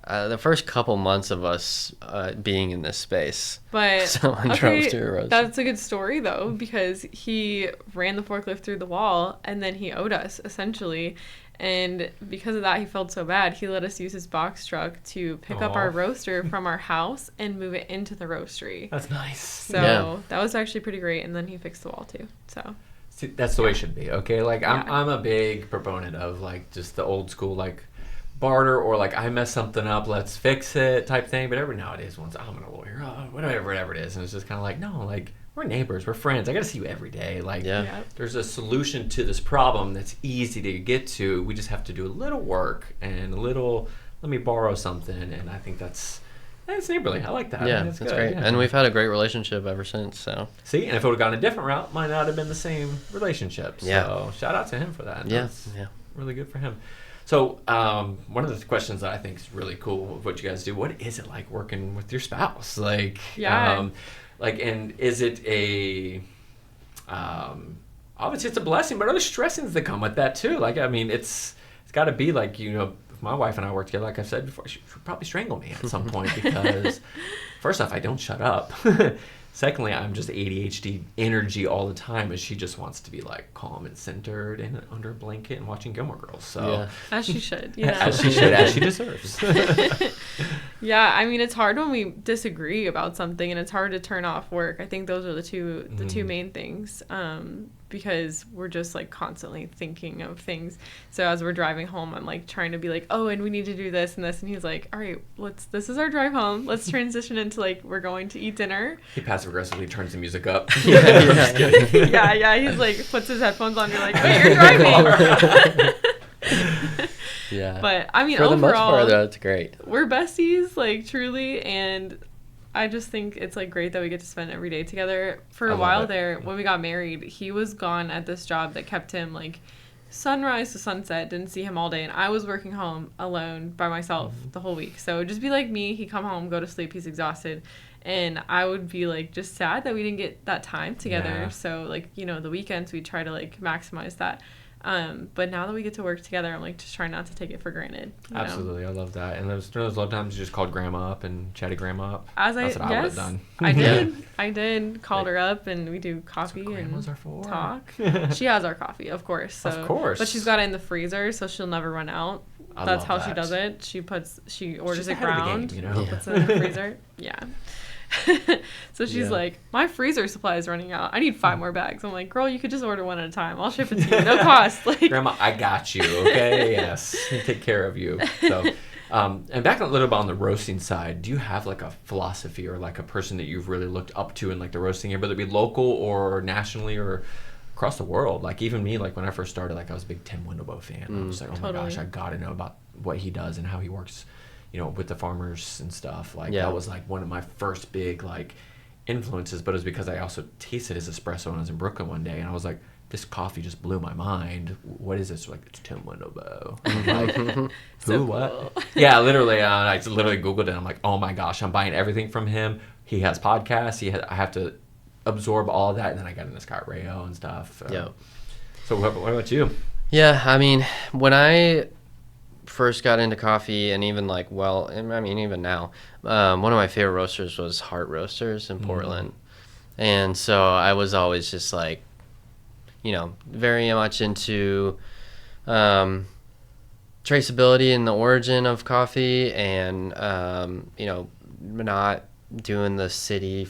the first couple months of us being in this space. But Someone okay, drove through a roaster. that's a good story though, because he ran the forklift through the wall and then he owed us essentially. And because of that, he felt so bad. He let us use his box truck to pick up our Aw. roaster from our house and move it into the roastery. That's nice. So Yeah. that was actually pretty great. And then he fixed the wall too. So See, that's the way it should be. Okay, like Yeah. I'm a big proponent of like just the old school like barter or like I messed something up, let's fix it type thing. But every nowadays, once I'm a lawyer, whatever it is, and it's just kind of like no, like we're neighbors, we're friends. I gotta see you every day. Like Yeah. there's a solution to this problem that's easy to get to. We just have to do a little work and a little. Let me borrow something, and I think that's neighborly. I like that. I Yeah, think that's good, great. yeah. And we've had a great relationship ever since. So See, and if it would have gone a different route, might not have been the same relationship. So Yeah. shout out to him for that. yeah, That's yeah. really good for him. So one of the questions that I think is really cool of what you guys do, what is it like working with your spouse? Like, Yeah. and is it a, obviously it's a blessing, but are there stressings that come with that too? Like, I mean, it's got to be like, if my wife and I work together, like I've said before, she would probably strangle me at some point because first off, I don't shut up. Secondly, I'm just ADHD energy all the time, and she just wants to be like calm and centered and under a blanket and watching Gilmore Girls. So Yeah. as she should, as she should, as she deserves. Yeah, I mean it's hard when we disagree about something, and it's hard to turn off work. I think those are the two main things, because we're just like constantly thinking of things. So as we're driving home, I'm like trying to be like, oh, and we need to do this and this, and he's like, all right, this is our drive home. Let's transition into like we're going to eat dinner. He passive aggressively turns the music up. Yeah, he's like puts his headphones on. You're like, wait, you're driving. Yeah. But I mean, for the most overall, part, though, it's great. we're besties, like truly, and I just think it's like great that we get to spend every day together. For a love while it. there, when we got married, he was gone at this job that kept him like sunrise to sunset. Didn't see him all day, and I was working home alone by myself the whole week. So it would just be like me. He'd come home, go to sleep. He's exhausted, and I would be like just sad that we didn't get that time together. Yeah. So like, you know, the weekends we try to like maximize that. But now that we get to work together, I'm like just trying not to take it for granted. You know? Absolutely, I love that. And those a lot of times you just called grandma up and chatted grandma up. That's what I would have done. I did. Called her up and we do coffee and grandmas are for. talk. She has our coffee, of course. So, Of course. But she's got it in the freezer, so she'll never run out. I That's love how she that. does it. She orders She's it ahead of the ground, game, you know? puts it in the freezer. Yeah. So she's Yeah. like, my freezer supply is running out. I need 5 more bags. I'm like, girl, you could just order one at a time. I'll ship it to you. No cost. Like, Grandma, I got you. Okay, yes, take care of you. So, and back a little bit on the roasting side, do you have like a philosophy or like a person that you've really looked up to in like the roasting game, whether it be local or nationally or across the world? Like even me, like when I first started, like I was a big Tim Windowbow fan. I was like, oh my Totally. gosh, I gotta know about what he does and how he works, you know, with the farmers and stuff. Like Yeah. that was like one of my first big like influences, but it was because I also tasted his espresso when I was in Brooklyn one day, and I was like, this coffee just blew my mind. What is this? Like, it's Tim Windowbow. I'm like, who? So What? cool. Yeah, literally. I just literally Googled it. I'm like, oh my gosh, I'm buying everything from him. He has podcasts. I have to absorb all of that, and then I got into Scott Rayo and stuff. Yeah. So what about you? Yeah, I mean, when I first got into coffee, and even like, well, I mean, even now, one of my favorite roasters was Heart Roasters in Portland. And so I was always just like, you know, very much into traceability and the origin of coffee, and, you know, not doing the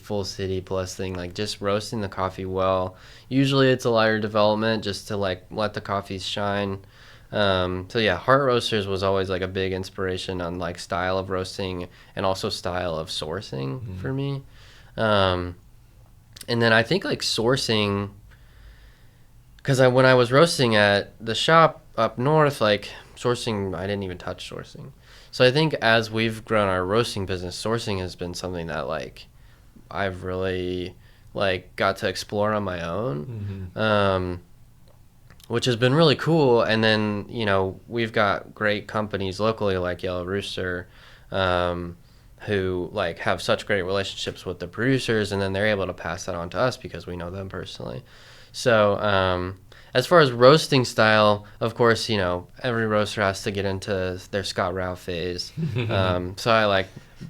full city plus thing, like just roasting the coffee well. Usually it's a lighter development just to like let the coffees shine. So yeah, Heart Roasters was always like a big inspiration on like style of roasting and also style of sourcing for me. And then I think like sourcing, because when I was roasting at the shop up north, like sourcing, I didn't even touch sourcing. So I think as we've grown our roasting business, sourcing has been something that like I've really like got to explore on my own. Which has been really cool. And then, you know, we've got great companies locally like Yellow Rooster, who like have such great relationships with the producers, and then they're able to pass that on to us because we know them personally. So as far as roasting style, of course, you know, every roaster has to get into their Scott Rao phase. So I like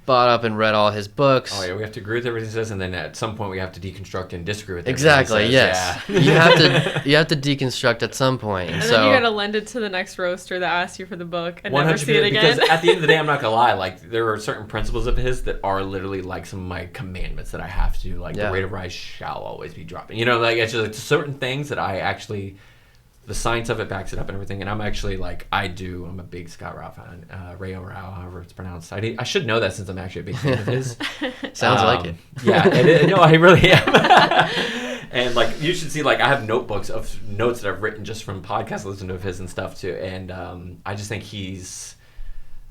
bought up and read all his books. Oh yeah, we have to agree with everything he says, and then at some point we have to deconstruct and disagree with everything Exactly. he says. Yes. Yeah. You have to deconstruct at some point. And so then you gotta lend it to the next roaster that asked you for the book and never see it again. Because at the end of the day, I'm not gonna lie. Like there are certain principles of his that are literally like some of my commandments that I have to. Like Yeah. the rate of rise shall always be dropping. You know, like it's just like certain things that I actually, the science of it backs it up and everything. And I'm actually like I'm a big Scott Rao fan. Rayo Rao, however it's pronounced. I should know that since I'm actually a big fan of his. sounds like it. Yeah, no, I really am. And like you should see, like I have notebooks of notes that I've written just from podcasts listening to of his and stuff too. And I just think he's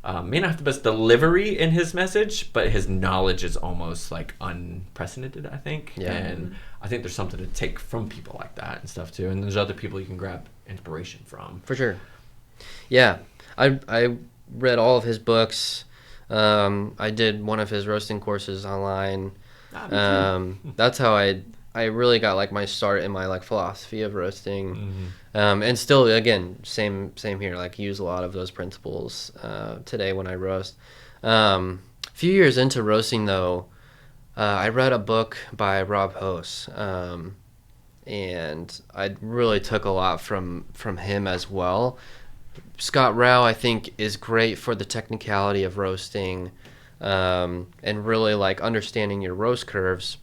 may not have the best delivery in his message, but his knowledge is almost like unprecedented, I think. Yeah. And I think there's something to take from people like that and stuff too. And there's other people you can grab inspiration from. For sure. Yeah. I read all of his books. I did one of his roasting courses online. That's how I really got like my start in my like philosophy of roasting. And still, again, same here, like use a lot of those principles today when I roast. A few years into roasting though, I read a book by Rob House, and I really took a lot from him as well. Scott Rao, I think, is great for the technicality of roasting, and really like understanding your roast curves.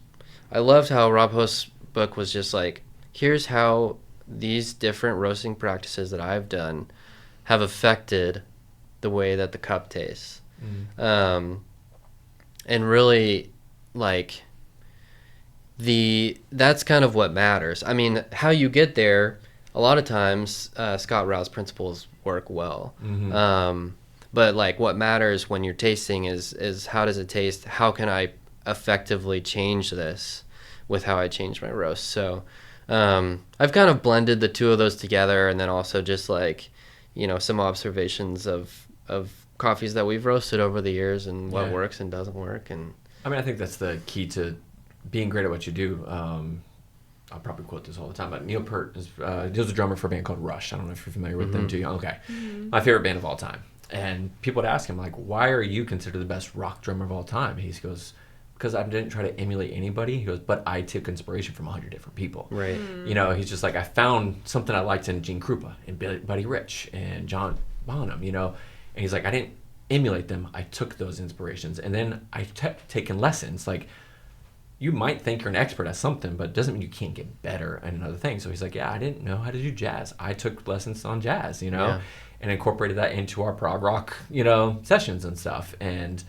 I loved how Rob Host's book was just like, here's how these different roasting practices that I've done have affected the way that the cup tastes. And really like that's kind of what matters. I mean, how you get there, a lot of times Scott Rao's principles work well. But like what matters when you're tasting is how does it taste? How can I effectively change this with how I change my roast. So I've kind of blended the two of those together, and then also just like, some observations of coffees that we've roasted over the years and what works and doesn't work. And I mean, I think that's the key to being great at what you do. I'll probably quote this all the time, but Neil Peart is a drummer for a band called Rush. I don't know if you're familiar with them too. Okay. My favorite band of all time. And people would ask him, like, why are you considered the best rock drummer of all time? He goes, because I didn't try to emulate anybody. He goes, but I took inspiration from 100 different people. Right. He's just like, I found something I liked in Gene Krupa and Buddy Rich and John Bonham, and he's like, I didn't emulate them. I took those inspirations, and then I kept taking lessons. Like, you might think you're an expert at something, but it doesn't mean you can't get better at another thing. So he's like, yeah, I didn't know how to do jazz. I took lessons on jazz, and incorporated that into our prog rock, sessions and stuff. And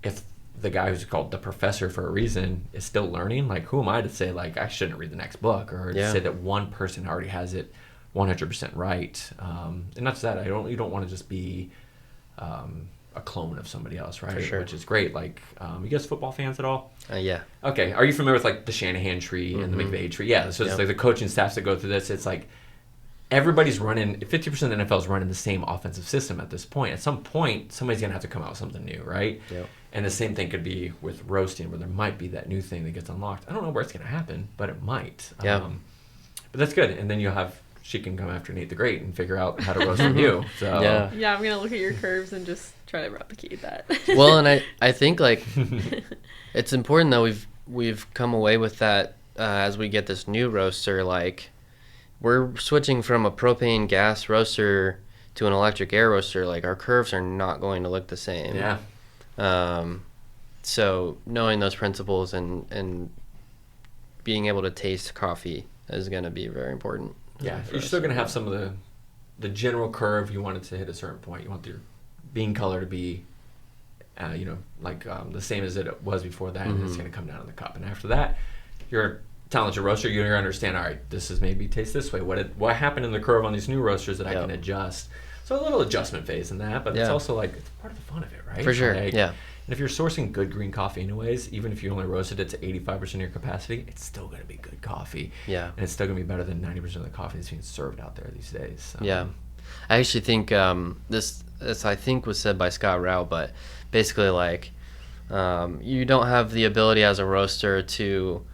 if the guy who's called the professor for a reason is still learning, like, who am I to say, like, I shouldn't read the next book, or to say that one person already has it 100% right. And not just that, you don't want to just be a clone of somebody else, right? For sure. Which is great. Like, you guys football fans at all? Yeah. Okay. Are you familiar with, like, the Shanahan tree and the McVay tree? Yeah. So it's like the coaching staffs that go through this. It's like everybody's running, 50% of the NFL is running the same offensive system at this point. At some point, somebody's going to have to come out with something new, right? Yep. And the same thing could be with roasting, where there might be that new thing that gets unlocked. I don't know where it's going to happen, but it might. Yeah. But that's good. And then you'll have, she can come after Nate the Great and figure out how to roast from you. So yeah, I'm going to look at your curves and just try to replicate that. Well, and I think, like, it's important that we've come away with that as we get this new roaster. Like, we're switching from a propane gas roaster to an electric air roaster. Like, our curves are not going to look the same. Yeah. So knowing those principles and being able to taste coffee is going to be very important. Yeah, you're still going to have some of the general curve. You want it to hit a certain point. You want your bean color to be, the same as it was before that, and it's going to come down in the cup. And after that, you're a talented roaster. You're going to understand, all right, this is maybe taste this way. What happened in the curve on these new roasters that I can adjust? So a little adjustment phase in that, but it's also like, it's part of the fun of it, right? For sure, like, yeah. And if you're sourcing good green coffee anyways, even if you only roasted it to 85% of your capacity, it's still going to be good coffee. Yeah. And it's still going to be better than 90% of the coffee that's being served out there these days. Yeah. I actually think this I think was said by Scott Rao, but basically, like, you don't have the ability as a roaster to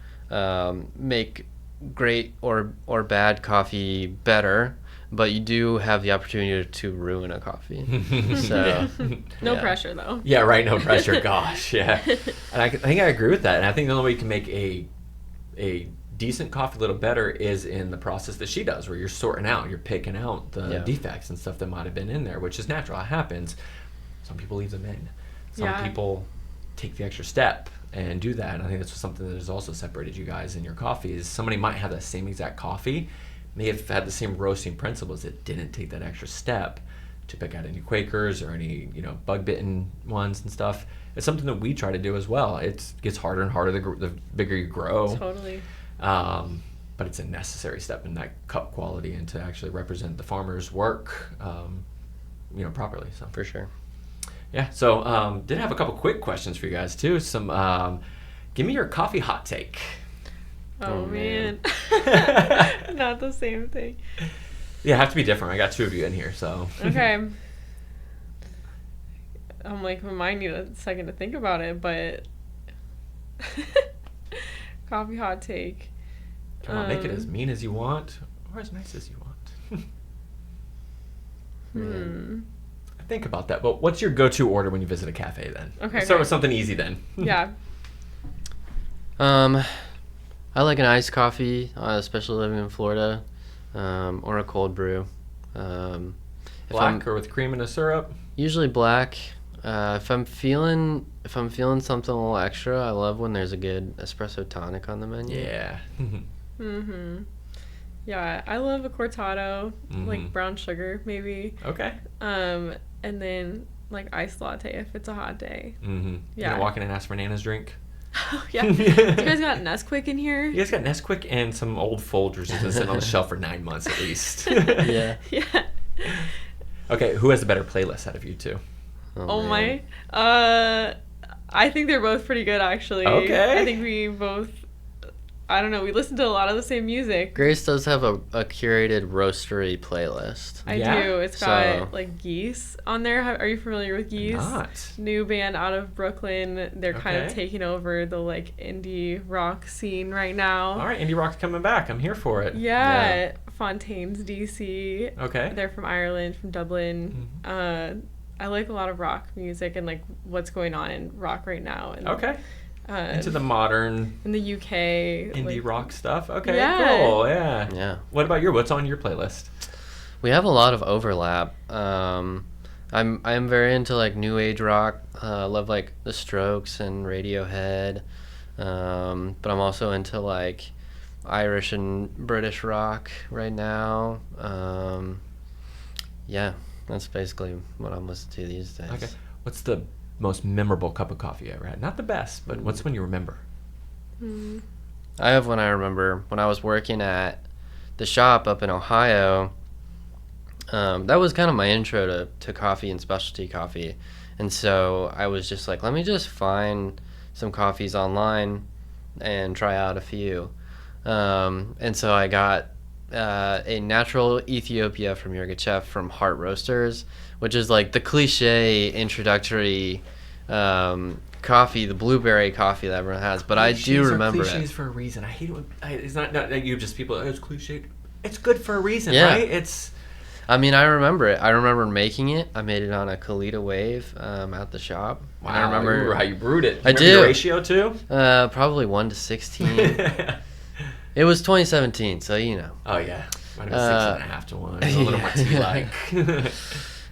make great or bad coffee better, but you do have the opportunity to ruin a coffee. So no pressure though. Yeah, right. No pressure. Gosh, yeah. And I think I agree with that. And I think the only way you can make a decent coffee a little better is in the process that she does, where you're sorting out, you're picking out the defects and stuff that might have been in there, which is natural. It happens. Some people leave them in. Some people take the extra step and do that. And I think that's something that has also separated you guys in your coffee, is somebody might have the same exact coffee, may have had the same roasting principles, that didn't take that extra step to pick out any Quakers or any bug-bitten ones and stuff. It's something that we try to do as well. It gets harder and harder the bigger you grow. Totally. But it's a necessary step in that cup quality and to actually represent the farmer's work, properly. So for sure. Yeah. So did have a couple quick questions for you guys too. Some, give me your coffee hot take. Oh man. Not the same thing. Yeah, have to be different. I got two of you in here, so. Okay. I'm like, I might need a second to think about it, but coffee hot take. Make it as mean as you want or as nice as you want. Think about that. But what's your go-to order when you visit a cafe then? Okay. Start with something easy then. Yeah. I like an iced coffee, especially living in Florida, or a cold brew. Black or with cream and a syrup? Usually black. If I'm feeling something a little extra, I love when there's a good espresso tonic on the menu. Yeah. Yeah, I love a cortado, like brown sugar maybe. Okay. And then like iced latte if it's a hot day. Yeah. You walk in and ask for Nana's drink? Yeah. You guys got Nesquik in here? You guys got Nesquik and some old Folgers that's been sitting on the shelf for 9 months at least. Yeah. Yeah. Okay, who has a better playlist out of you two? Oh my. I think they're both pretty good, actually. Okay. I think we both, I don't know, we listen to a lot of the same music. Grace does have a curated Roastery playlist. I Yeah? do. It's got like Geese on there. Are you familiar with Geese? Not. New band out of Brooklyn. They're kind of Okay. taking over the like indie rock scene right now. All right, indie rock's coming back. I'm here for it. Yeah. Fontaine's DC. Okay. They're from Ireland, from Dublin. I like a lot of rock music and like what's going on in rock right now. And, Okay. Into the modern in the UK. indie like, rock stuff. Okay, Yeah. cool. Yeah. Yeah. What about what's on your playlist? We have a lot of overlap. I'm very into like new age rock. Love like The Strokes and Radiohead. But I'm also into like Irish and British rock right now. Yeah, that's basically what I'm listening to these days. Okay. What's the most memorable cup of coffee you ever had? Not the best, but what's one you remember? I have one I remember when I was working at the shop up in Ohio. That was kind of my intro to coffee and specialty coffee. And so I was just like, let me just find some coffees online and try out a few. And so I got a natural Ethiopia from Yirgacheffe from Heart Roasters, which is like the cliche introductory coffee, the blueberry coffee that everyone has. But I do remember cliches it. for a reason. I hate it when it's not that you just people. It's cliche. It's good for a reason, Yeah. right? It's. I mean, I remember it. I remember making it. I made it on a Kalita Wave at the shop. Wow, And I remember how you brewed it. I Remember do. your ratio too. Probably 1-16. It was 2017, so you know. Oh yeah, might have been 6.5 to 1. A little more tea like.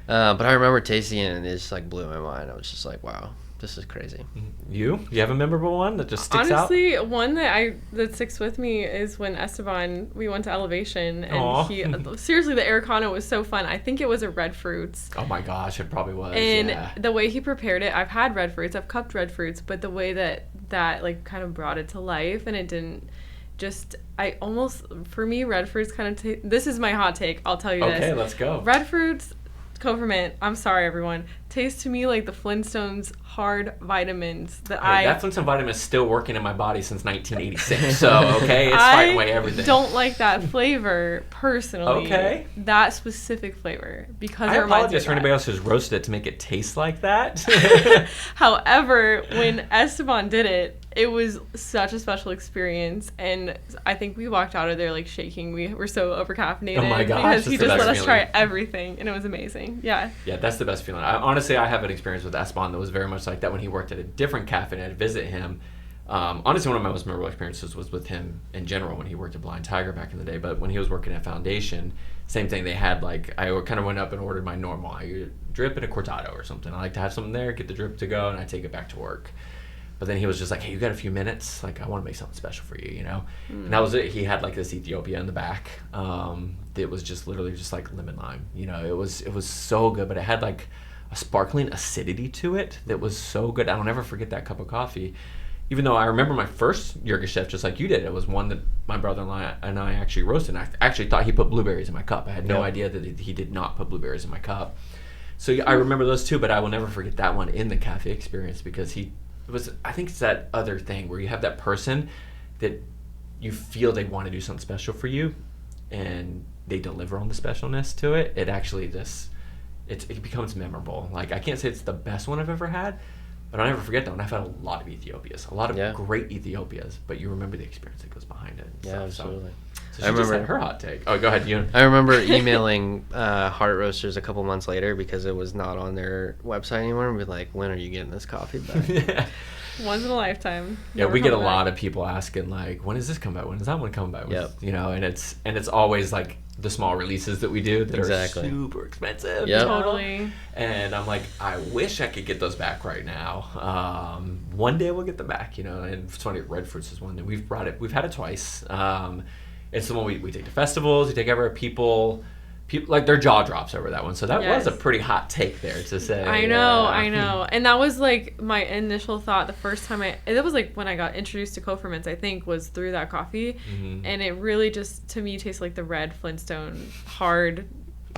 But I remember tasting it, and it just like blew my mind. I was just like, "Wow, this is crazy." You have a memorable one that just sticks out? Honestly, one that sticks with me is when Esteban, we went to Elevation, and Aw. he seriously, the Americano was so fun. I think it was a red fruits. Oh my gosh, it probably was. And yeah. the way he prepared it, I've had red fruits, I've cupped red fruits, but the way that like kind of brought it to life, and it didn't just, I almost, for me, red fruits kind of, this is my hot take, I'll tell you this. Okay, let's go. Red fruits, co-ferment, I'm sorry everyone, taste to me like the Flintstones hard vitamins that That Flintstone vitamin is still working in my body since 1986. So, okay, it's fighting away everything. don't like that flavor personally. Okay. That specific flavor, because I it reminds me apologize of for that. anybody else who's roasted it to make it taste like that. However, when Esteban did it, it was such a special experience, and I think we walked out of there like shaking. We were so overcaffeinated Oh my gosh, because he that's the just let best us try feeling. everything, and it was amazing. Yeah. Yeah, that's the best feeling. Honestly, I have an experience with Esteban that was very much like that when he worked at a different cafe and I'd visit him. Honestly, one of my most memorable experiences was with him in general when he worked at Blind Tiger back in the day. But when he was working at Foundation, same thing. They had like, I kind of went up and ordered my normal drip and a cortado or something. I like to have something there, get the drip to go, and I take it back to work. But then he was just like, hey, you got a few minutes? Like, I want to make something special for you, you know? And that was it. He had like this Ethiopia in the back. It was just literally just like lemon lime. You know, it was so good, but it had like a sparkling acidity to it that was so good. I'll never forget that cup of coffee. Even though I remember my first Yirgacheffe, just like you did, it was one that my brother-in-law and I actually roasted. And I actually thought he put blueberries in my cup. I had no idea that he did not put blueberries in my cup. So I remember those two, but I will never forget that one in the cafe experience because I think it's that other thing where you have that person that you feel they want to do something special for you and they deliver on the specialness to it. It actually just, it becomes memorable. Like, I can't say it's the best one I've ever had, but I'll never forget that one. I've had a lot of Ethiopias, a lot of great Ethiopias, but you remember the experience that goes behind it. Yeah, absolutely. So she just had her hot take. Oh, go ahead, you. I remember emailing Heart Roasters a couple months later because it was not on their website anymore, and be like, when are you getting this coffee back? Yeah. Once in a lifetime. Yeah, Never we get a coming lot back. of people asking like, when does this come out? When does that one come out? Yep. You know, and it's always like the small releases that we do that Exactly. are super expensive. Yep. you know? Totally. And I'm like, I wish I could get those back right now. One day we'll get them back, you know. And it's funny, Red Fruits is one that we've had it twice. It's the one we take to festivals, we take everywhere. People like their jaw drops over that one. So that was a pretty hot take there to say. I know. And that was like my initial thought the first time it was like when I got introduced to co-ferments, I think, was through that coffee. Mm-hmm. And it really just, to me, tastes like the red Flintstone hard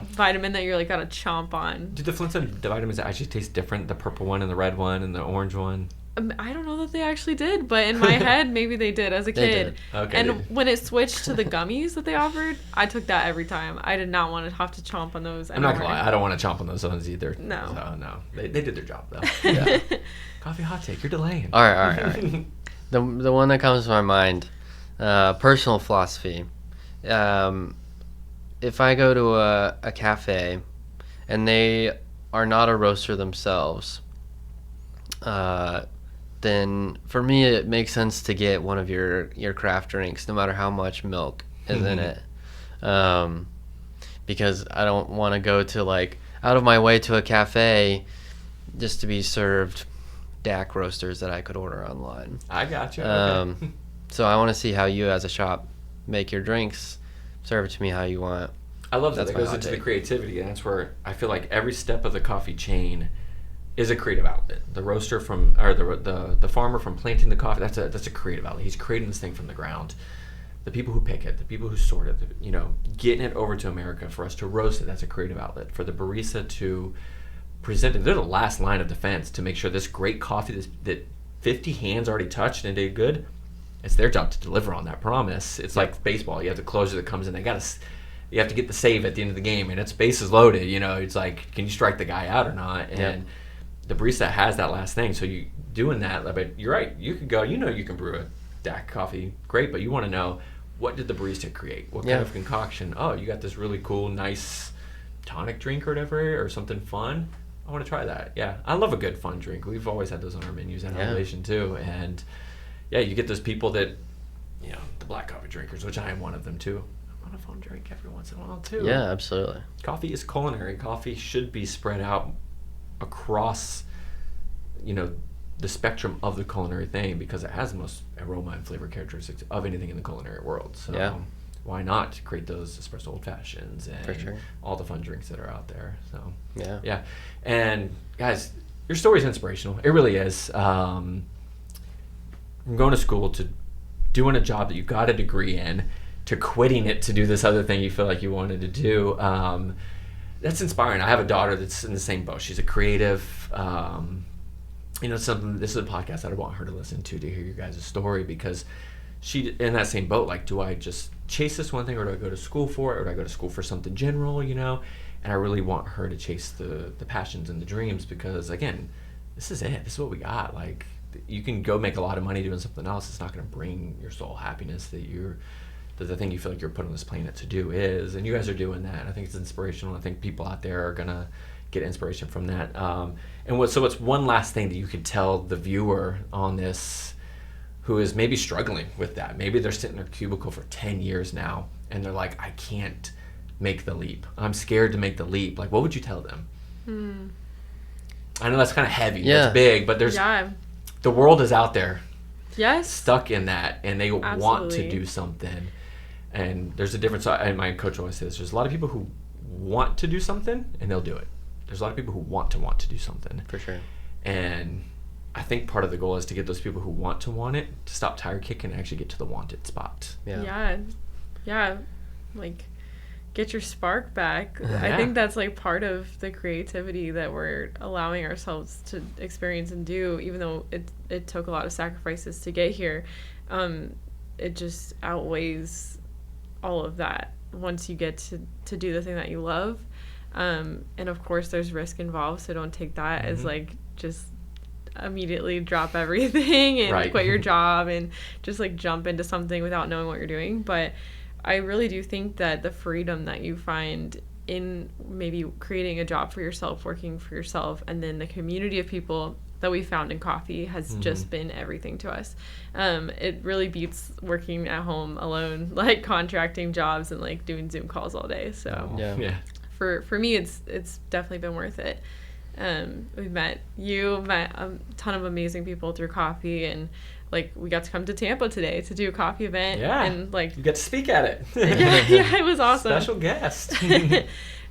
vitamin that you're like gotta chomp on. Do the Flintstone vitamins actually taste different? The purple one and the red one and the orange one? I don't know that they actually did, but in my head, maybe they did as a They kid. did. Okay. And when it switched to the gummies that they offered, I took that every time. I did not want to have to chomp on those I'm not anymore. gonna lie, I don't want to chomp on those ones either. No. So, no. They did their job, though. Yeah. Coffee hot take, you're delaying. All right. The one that comes to my mind, personal philosophy. If I go to a cafe and they are not a roaster themselves, then for me it makes sense to get one of your craft drinks, no matter how much milk is in it. Because I don't want to go to like out of my way to a cafe just to be served DAC roasters that I could order online. I got you. Okay. So I want to see how you as a shop make your drinks, serve it to me how you want. I love that. That's That my goes hot into the take. creativity, and that's where I feel like every step of the coffee chain is a creative outlet. The roaster the farmer from planting the coffee, that's a creative outlet. He's creating this thing from the ground. The people who pick it, the people who sort it, getting it over to America for us to roast it, that's a creative outlet. For the barista to present it, they're the last line of defense to make sure this great coffee that 50 hands already touched and did good, it's their job to deliver on that promise. It's like baseball. You have the closer that comes in. You have to get the save at the end of the game, and it's bases loaded. It's like, can you strike the guy out or not? And the barista has that last thing. So you doing that, but you're right. You could go. You can brew a DAC coffee, great, but you want to know, what did the barista create? What kind of concoction? Oh, you got this really cool, nice tonic drink or whatever, or something fun. I want to try that. Yeah, I love a good fun drink. We've always had those on our menus at Elevation too, and you get those people that, the black coffee drinkers, which I am one of them too. I want a fun drink every once in a while too. Yeah, absolutely. Coffee is culinary. Coffee should be spread out across, the spectrum of the culinary thing, because it has the most aroma and flavor characteristics of anything in the culinary world. So why not create those espresso old fashions and all the fun drinks that are out there? So yeah. And guys, your story is inspirational. It really is. From going to school to doing a job that you got a degree in, to quitting it to do this other thing you feel like you wanted to do, that's inspiring. I have a daughter that's in the same boat. She's a creative. This is a podcast that I want her to listen to hear your guys' story, because she in that same boat. Like, do I just chase this one thing, or do I go to school for it, or do I go to school for something general? And I really want her to chase the passions and the dreams, because again, this is it. This is what we got. Like, you can go make a lot of money doing something else. It's not going to bring your soul happiness that the thing you feel like you're put on this planet to do is. And you guys are doing that. I think it's inspirational. I think people out there are gonna get inspiration from that. What's one last thing that you could tell the viewer on this, who is maybe struggling with that? Maybe they're sitting in their cubicle for 10 years now, and they're like, I can't make the leap. I'm scared to make the leap. Like, what would you tell them? I know that's kind of heavy. That's big, but the world is out there. Yes. Stuck in that, and they want to do something. And there's a difference. And my coach always says, there's a lot of people who want to do something, and they'll do it. There's a lot of people who want to do something. For sure. And I think part of the goal is to get those people who want it to stop tire kicking and actually get to the wanted spot. Yeah. Like, get your spark back. I think that's like part of the creativity that we're allowing ourselves to experience and do, even though it took a lot of sacrifices to get here. It just outweighs all of that once you get to do the thing that you love. And of course there's risk involved, so don't take that as like just immediately drop everything and quit your job and just like jump into something without knowing what you're doing. But I really do think that the freedom that you find in maybe creating a job for yourself, working for yourself, and then the community of people that we found in coffee has just been everything to us. It really beats working at home alone, like contracting jobs and like doing Zoom calls all day. So for me, it's definitely been worth it. We've met a ton of amazing people through coffee, and like we got to come to Tampa today to do a coffee event. And like you got to speak at it. it was awesome. Special guest.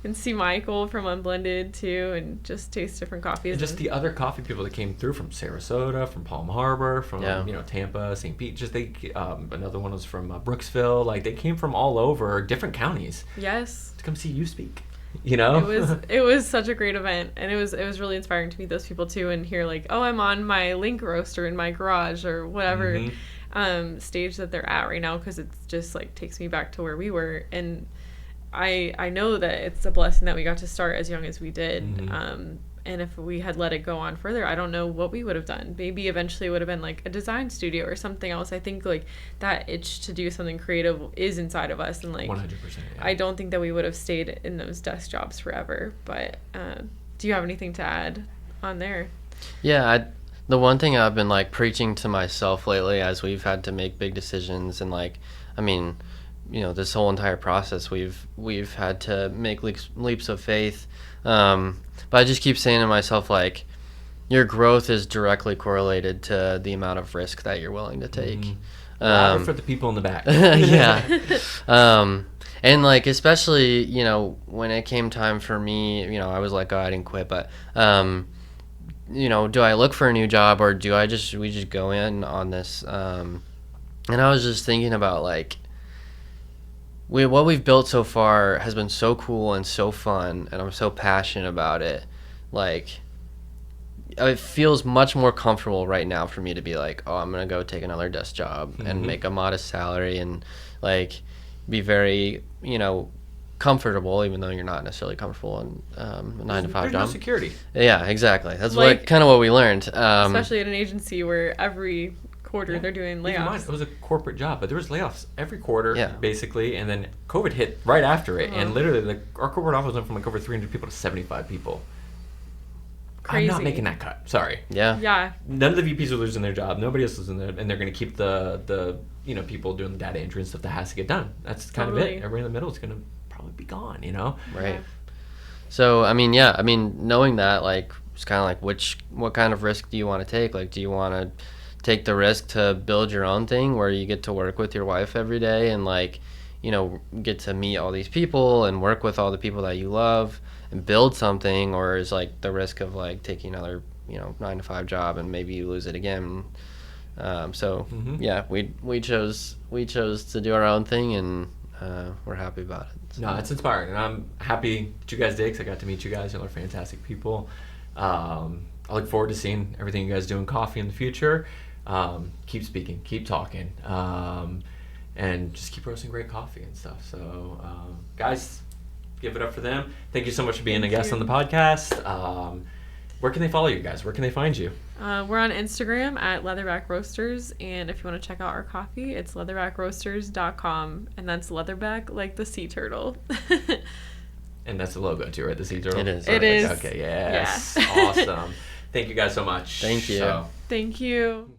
And see Michael from Unblended too, and just taste different coffees. And just the other coffee people that came through from Sarasota, from Palm Harbor, from Tampa, St. Pete. Just another one was from Brooksville. Like, they came from all over different counties. Yes. To come see you speak. you know? It was such a great event, and it was really inspiring to meet those people too, and hear like, oh, I'm on my Link roaster in my garage or whatever stage that they're at right now, because it's just like takes me back to where we were. And I know that it's a blessing that we got to start as young as we did. And if we had let it go on further, I don't know what we would have done. Maybe eventually it would have been like a design studio or something else. I think like that itch to do something creative is inside of us, and like 100%. Yeah. I don't think that we would have stayed in those desk jobs forever. But do you have anything to add on there? Yeah, the one thing I've been like preaching to myself lately, as we've had to make big decisions, and like, I mean, you know, this whole entire process, we've had to make leaps of faith. But I just keep saying to myself, like, your growth is directly correlated to the amount of risk that you're willing to take. For the people in the back. Yeah. And like, especially, you know, when it came time for me, you know, I was like, oh, I didn't quit, but, you know, do I look for a new job, or do we just go in on this? And I was just thinking about like, what we've built so far has been so cool and so fun, and I'm so passionate about it. Like, it feels much more comfortable right now for me to be like, oh, I'm gonna go take another desk job and make a modest salary and like be very, you know, comfortable, even though you're not necessarily comfortable in a 9-to-5 There's job. no security. Yeah, exactly. That's Like, kind of what we learned. Especially at an agency where every quarter they're doing Keep in mind, layoffs. it was a corporate job, but there was layoffs every quarter, Yeah. basically, and then COVID hit right after it, and literally our corporate office went from like over 300 people to 75 people. Crazy. I'm not making that cut. Sorry. Yeah. Yeah. None of the VPs are losing their job. Nobody else is in there, and they're going to keep the you know, people doing the data entry and stuff that has to get done. That's kind of Totally. it. Everybody in the middle is going to probably be gone. You know. Right. Yeah. So, I mean, yeah, I mean, knowing that, like, it's kind of like, what kind of risk do you want to take? Like, do you want to take the risk to build your own thing where you get to work with your wife every day and, like, you know, get to meet all these people and work with all the people that you love and build something? Or is, like, the risk of, like, taking another, you know, 9-to-5 job and maybe you lose it again? Yeah, we chose to do our own thing, and we're happy about it. So. No, it's inspiring, and I'm happy that you guys did, because I got to meet you guys. Y'all are fantastic people. I look forward to seeing everything you guys do in coffee in the future. Keep speaking, keep talking, and just keep roasting great coffee and stuff. So, guys, give it up for them. Thank you so much for being a guest on the podcast. Where can they follow you guys? Where can they find you? We're on Instagram at Leatherback Roasters, and if you want to check out our coffee, it's leatherbackroasters.com, and that's leatherback like the sea turtle. And that's the logo too, right? The sea turtle? It is. It is. Okay, yes. Yeah. Awesome. Thank you guys so much. Thank you. Thank you.